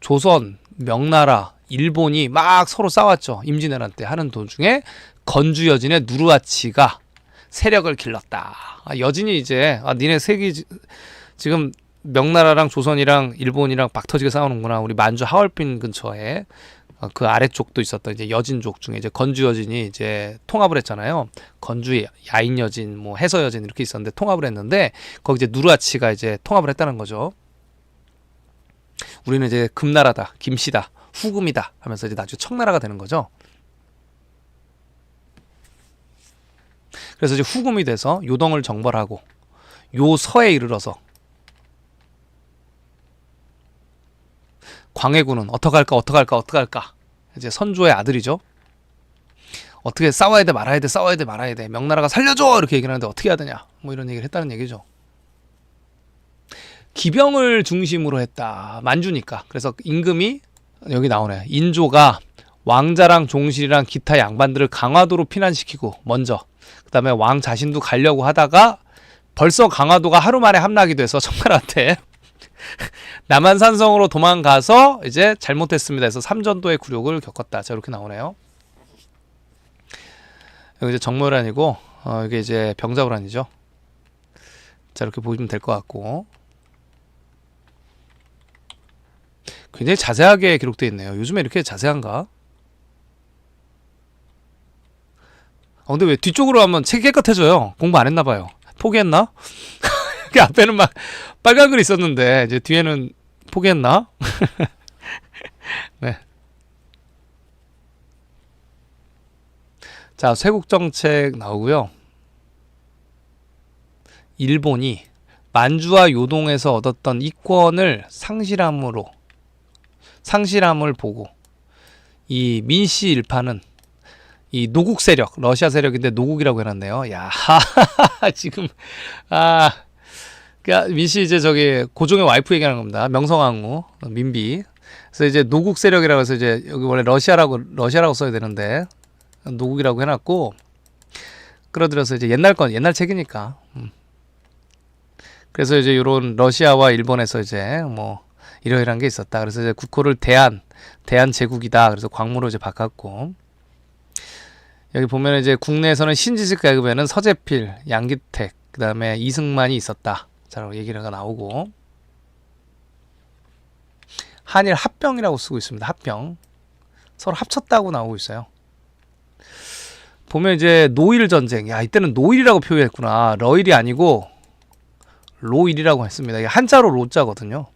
조선, 명나라, 일본이 막 서로 싸웠죠. 임진왜란 때 하는 도중에 건주 여진의 누르하치가 세력을 길렀다. 여진이 이제 니네 색이 지금 명나라랑 조선이랑 일본이랑 막 터지게 싸우는구나. 우리 만주 하얼빈 근처에 그 아래쪽도 있었던 이제 여진족 중에 이제 건주 여진이 이제 통합을 했잖아요. 건주 야인 여진, 뭐 해서 여진 이렇게 있었는데 통합을 했는데 거기 이제 누르하치가 이제 통합을 했다는 거죠. 우리는 이제 금나라다, 김씨다, 후금이다 하면서 이제 나중에 청나라가 되는 거죠. 그래서 이제 후금이 돼서 요동을 정벌하고 요서에 이르러서 광해군은 어떡할까 이제 선조의 아들이죠. 어떻게 싸워야 돼 말아야 돼 명나라가 살려줘 이렇게 얘기를 하는데 어떻게 해야 되냐 뭐 이런 얘기를 했다는 얘기죠. 기병을 중심으로 했다. 만주니까. 그래서 임금이 여기 나오네. 인조가 왕자랑 종실이랑 기타 양반들을 강화도로 피난시키고 먼저 그 다음에 왕 자신도 가려고 하다가 벌써 강화도가 하루 만에 함락이 돼서 청나라한테 남한산성으로 도망가서 이제 잘못했습니다 해서 삼전도의 굴욕을 겪었다. 자, 이렇게 나오네요. 여기 이제 정모란이고 이게 이제 병자호란이죠. 자, 이렇게 보시면 될 것 같고 굉장히 자세하게 기록되어 있네요. 요즘에 이렇게 자세한가? 근데 왜 뒤쪽으로 하면 책이 깨끗해져요? 공부 안 했나 봐요. 포기했나? 그 앞에는 막 빨간 글이 있었는데 이제 뒤에는 포기했나? 네. 자, 쇄국정책 나오고요. 일본이 만주와 요동에서 얻었던 이권을 상실함으로 상실함을 보고 이 민씨 일파는 이 노국 세력, 러시아 세력인데 노국이라고 해놨네요. 야, 지금 그러니까 민씨 이제 저기 고종의 와이프 얘기하는 겁니다. 명성황후 민비. 그래서 이제 노국 세력이라고 해서 이제 여기 원래 러시아라고 써야 되는데 노국이라고 해놨고, 끌어들여서 이제 옛날 책이니까. 그래서 이제 이런 러시아와 일본에서 이제 뭐 이러이러한 게 있었다. 그래서 이제 국호를 대한 제국이다. 그래서 광무로 이제 바꿨고, 여기 보면 이제 국내에서는 신지식 계급에는 서재필, 양기택, 그 다음에 이승만이 있었다. 자, 얘기가 나오고, 한일 합병이라고 쓰고 있습니다. 합병. 서로 합쳤다고 나오고 있어요. 보면 이제 노일 전쟁. 야, 이때는 노일이라고 표현했구나. 러일이 아니고 로일이라고 했습니다. 이게 한자로 로자거든요.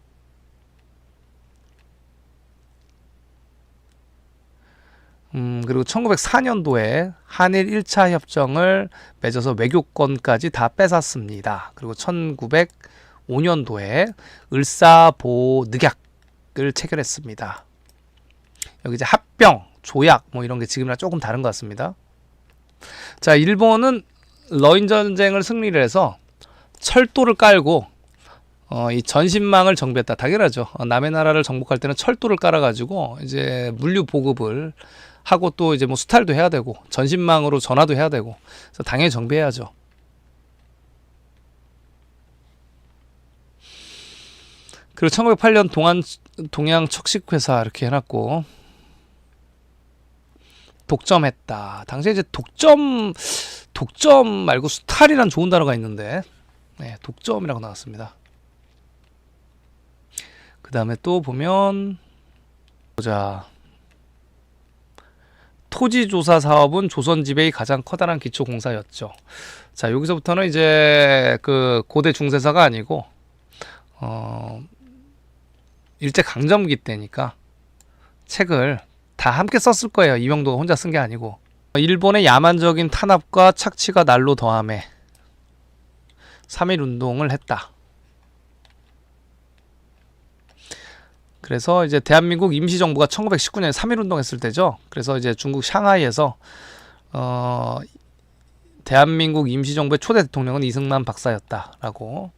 그리고 1904년도에 한일 1차 협정을 맺어서 외교권까지 다 뺏었습니다. 그리고 1905년도에 을사보늑약을 체결했습니다. 여기 이제 합병, 조약 뭐 이런 게 지금이랑 조금 다른 것 같습니다. 자, 일본은 러인 전쟁을 승리를 해서 철도를 깔고 이 전신망을 정비했다. 당연하죠. 남의 나라를 정복할 때는 철도를 깔아가지고 이제 물류 보급을 하고 또 이제 뭐 수탈도 해야 되고 전신망으로 전화도 해야 되고, 그래서 당연히 정비해야죠. 그리고 1908년 동양 척식회사 이렇게 해놨고, 독점했다. 당시에 이제 독점 말고 수탈이란 좋은 단어가 있는데, 네, 독점이라고 나왔습니다. 그 다음에 또 보면, 보자. 토지조사 사업은 조선 지배의 가장 커다란 기초공사였죠. 자, 여기서부터는 이제 그 고대 중세사가 아니고 일제 강점기 때니까 책을 다 함께 썼을 거예요. 이명도가 혼자 쓴 게 아니고. 일본의 야만적인 탄압과 착취가 날로 더함에 3.1운동을 했다. 그래서 이제 대한민국 임시정부가 1919년에 3.1운동 했을 때죠. 그래서 이제 중국 샹하이에서 대한민국 임시정부의 초대 대통령은 이승만 박사였다라고.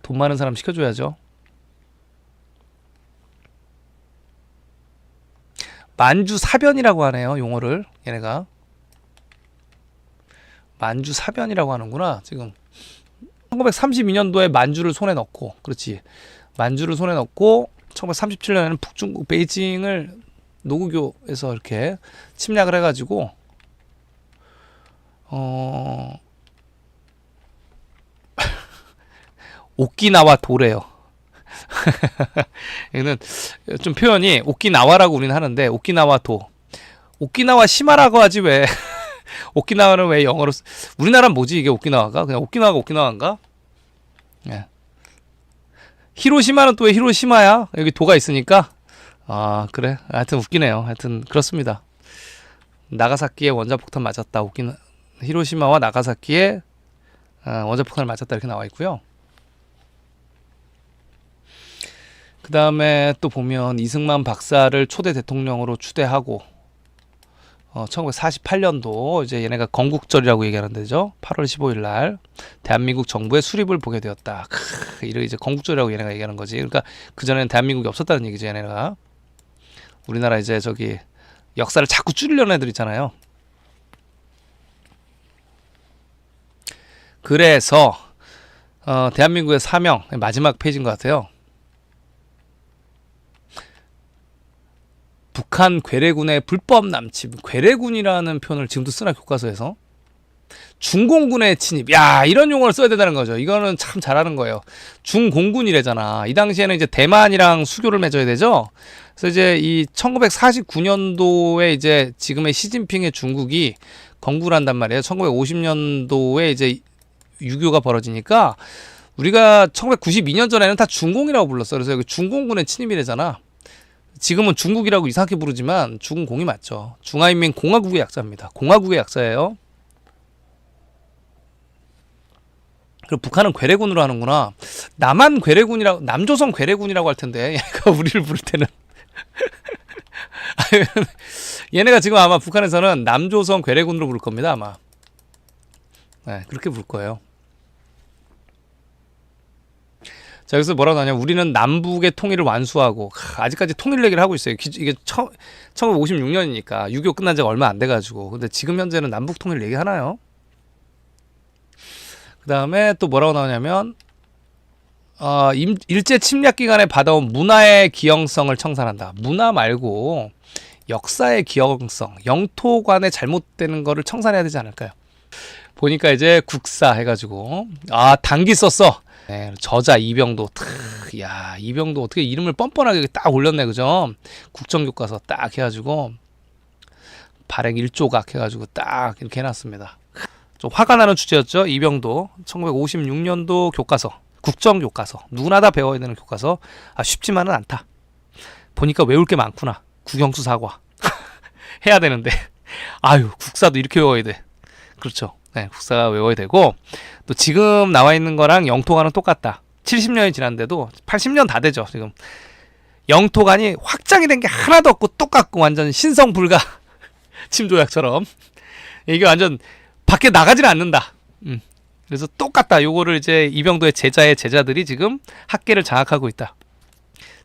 돈 많은 사람 시켜줘야죠. 만주사변이라고 하네요, 용어를. 얘네가 만주사변이라고 하는구나. 지금 1932년도에 만주를 손에 넣고, 그렇지, 만주를 손에 넣고 1937년에는 북중국 베이징을 노구교에서 이렇게 침략을 해가지고 오키나와 도래요. 여기는 좀 표현이 오키나와라고 우리는 하는데 오키나와 도, 오키나와 시마라고 하지 왜 오키나와는 왜 영어로 우리나라는 뭐지 이게? 오키나와가 그냥 오키나와가 오키나와인가? 예. 히로시마는 또 왜 히로시마야? 여기 도가 있으니까. 아, 그래. 하여튼 웃기네요. 하여튼 그렇습니다. 나가사키에 원자폭탄 맞았다. 히로시마와 나가사키에 원자폭탄을 맞았다 이렇게 나와 있고요. 그 다음에 또 보면 이승만 박사를 초대 대통령으로 추대하고 1948년도 이제 얘네가 건국절이라고 얘기하는 데죠. 8월 15일 날 대한민국 정부의 수립을 보게 되었다. 이를 이제 건국절이라고 얘네가 얘기하는 거지. 그러니까 그 전에는 대한민국이 없었다는 얘기죠. 얘네가 우리나라 이제 저기 역사를 자꾸 줄이려는 애들 있잖아요. 그래서 대한민국의 사명 마지막 페이지인 것 같아요. 북한 괴뢰군의 불법 남침, 괴뢰군이라는 표현을 지금도 쓰나 교과서에서. 중공군의 침입, 야, 이런 용어를 써야 된다는 거죠. 이거는 참 잘하는 거예요. 중공군이래잖아. 이 당시에는 이제 대만이랑 수교를 맺어야 되죠. 그래서 이제 이 1949년도에 이제 지금의 시진핑의 중국이 건국을 한단 말이에요. 1950년도에 이제 유교가 벌어지니까 우리가 1992년 전에는 다 중공이라고 불렀어. 그래서 여기 중공군의 침입이래잖아. 지금은 중국이라고 이상하게 부르지만 중공이 맞죠. 중화인민공화국의 약자입니다. 공화국의 약자예요. 그리고 북한은 괴뢰군으로 하는구나. 남한 괴뢰군이라고, 남조선 괴뢰군이라고 할 텐데 얘가 우리를 부를 때는 얘네가 지금 아마 북한에서는 남조선 괴뢰군으로 부를 겁니다 아마. 네, 그렇게 부를 거예요. 자, 여기서 뭐라고 하냐면 우리는 남북의 통일을 완수하고, 아직까지 통일 얘기를 하고 있어요. 이게 1956년이니까 6.25 끝난 지가 얼마 안 돼가지고. 근데 지금 현재는 남북 통일 얘기하나요? 그 다음에 또 뭐라고 나오냐면 일제 침략 기간에 받아온 문화의 기형성을 청산한다. 문화 말고 역사의 기형성, 영토관에 잘못되는 거를 청산해야 되지 않을까요? 보니까 이제 국사 해가지고 단기 썼어. 네, 저자 이병도. 야, 이병도 어떻게 이름을 뻔뻔하게 딱 올렸네, 그죠? 국정교과서 딱 해가지고 발행 1조각 해가지고 딱 이렇게 해놨습니다. 좀 화가 나는 주제였죠. 이병도 1956년도 교과서, 국정교과서, 누구나 다 배워야 되는 교과서. 쉽지만은 않다. 보니까 외울 게 많구나. 국영수 사과 해야 되는데 아유, 국사도 이렇게 외워야 돼. 그렇죠. 네, 국사가 외워야 되고, 또 지금 나와 있는 거랑 영토관은 똑같다. 70년이 지났는데도 80년 다 되죠 지금. 영토관이 확장이 된 게 하나도 없고 똑같고 완전 신성불가 침조약처럼 이게 완전 밖에 나가질 않는다. 그래서 똑같다. 요거를 이제 이병도의 제자의 제자들이 지금 학계를 장악하고 있다.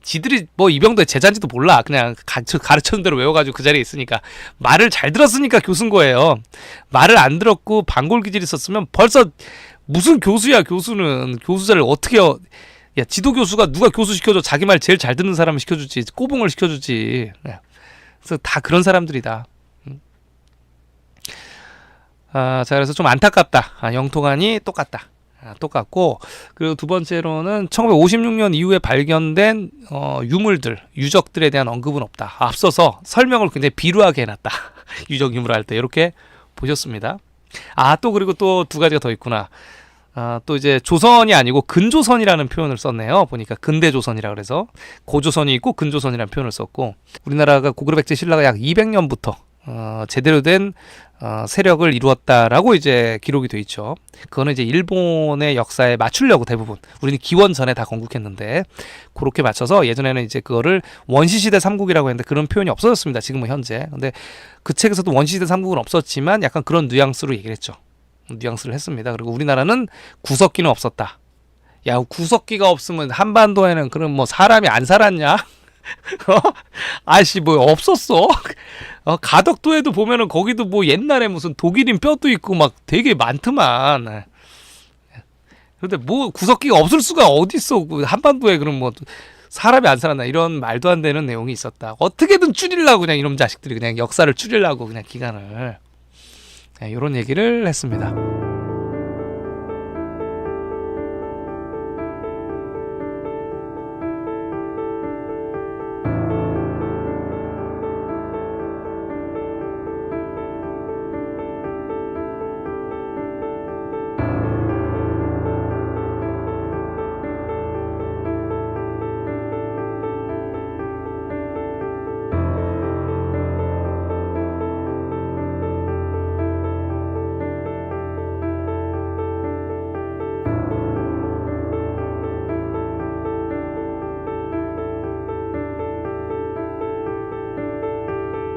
지들이 뭐 이병도의 제자인지도 몰라. 그냥 가르쳐준 대로 외워가지고 그 자리에 있으니까. 말을 잘 들었으니까 교수인 거예요. 말을 안 들었고 반골기질이 있었으면 벌써 무슨 교수야. 교수는 교수자를 어떻게 야, 지도 교수가 누가 교수 시켜줘. 자기 말 제일 잘 듣는 사람을 시켜주지. 꼬붕을 시켜주지. 그래서 다 그런 사람들이다. 자, 그래서 좀 안타깝다. 영토관이 똑같다. 똑같고, 그리고 두 번째로는 1956년 이후에 발견된 유물들, 유적들에 대한 언급은 없다. 앞서서 설명을 굉장히 비루하게 해놨다. 유적 유물 할 때 이렇게 보셨습니다. 또 그리고 또 두 가지가 더 있구나. 또 이제 조선이 아니고 근조선이라는 표현을 썼네요. 보니까 근대조선이라 그래서 고조선이 있고 근조선이라는 표현을 썼고, 우리나라가 고구려 백제 신라가 약 200년부터 제대로 된 세력을 이루었다라고 이제 기록이 돼 있죠. 그거는 이제 일본의 역사에 맞추려고 대부분, 우리는 기원 전에 다 건국했는데 그렇게 맞춰서 예전에는 이제 그거를 원시시대 삼국이라고 했는데 그런 표현이 없어졌습니다. 지금은 현재. 근데 그 책에서도 원시시대 삼국은 없었지만 약간 그런 뉘앙스로 얘기를 했죠. 뉘앙스를 했습니다. 그리고 우리나라는 구석기는 없었다. 야, 구석기가 없으면 한반도에는 그럼 뭐 사람이 안 살았냐? 아씨, 뭐 없었어? 가덕도에도 보면은 거기도 뭐 옛날에 무슨 독일인 뼈도 있고 막 되게 많더만. 근데 뭐 구석기가 없을 수가 어딨어? 한반도에 그럼 뭐 사람이 안 살았나, 이런 말도 안 되는 내용이 있었다. 어떻게든 줄이려고 그냥 이런 자식들이 그냥 역사를 줄이려고 그냥 기간을, 이런 얘기를 했습니다.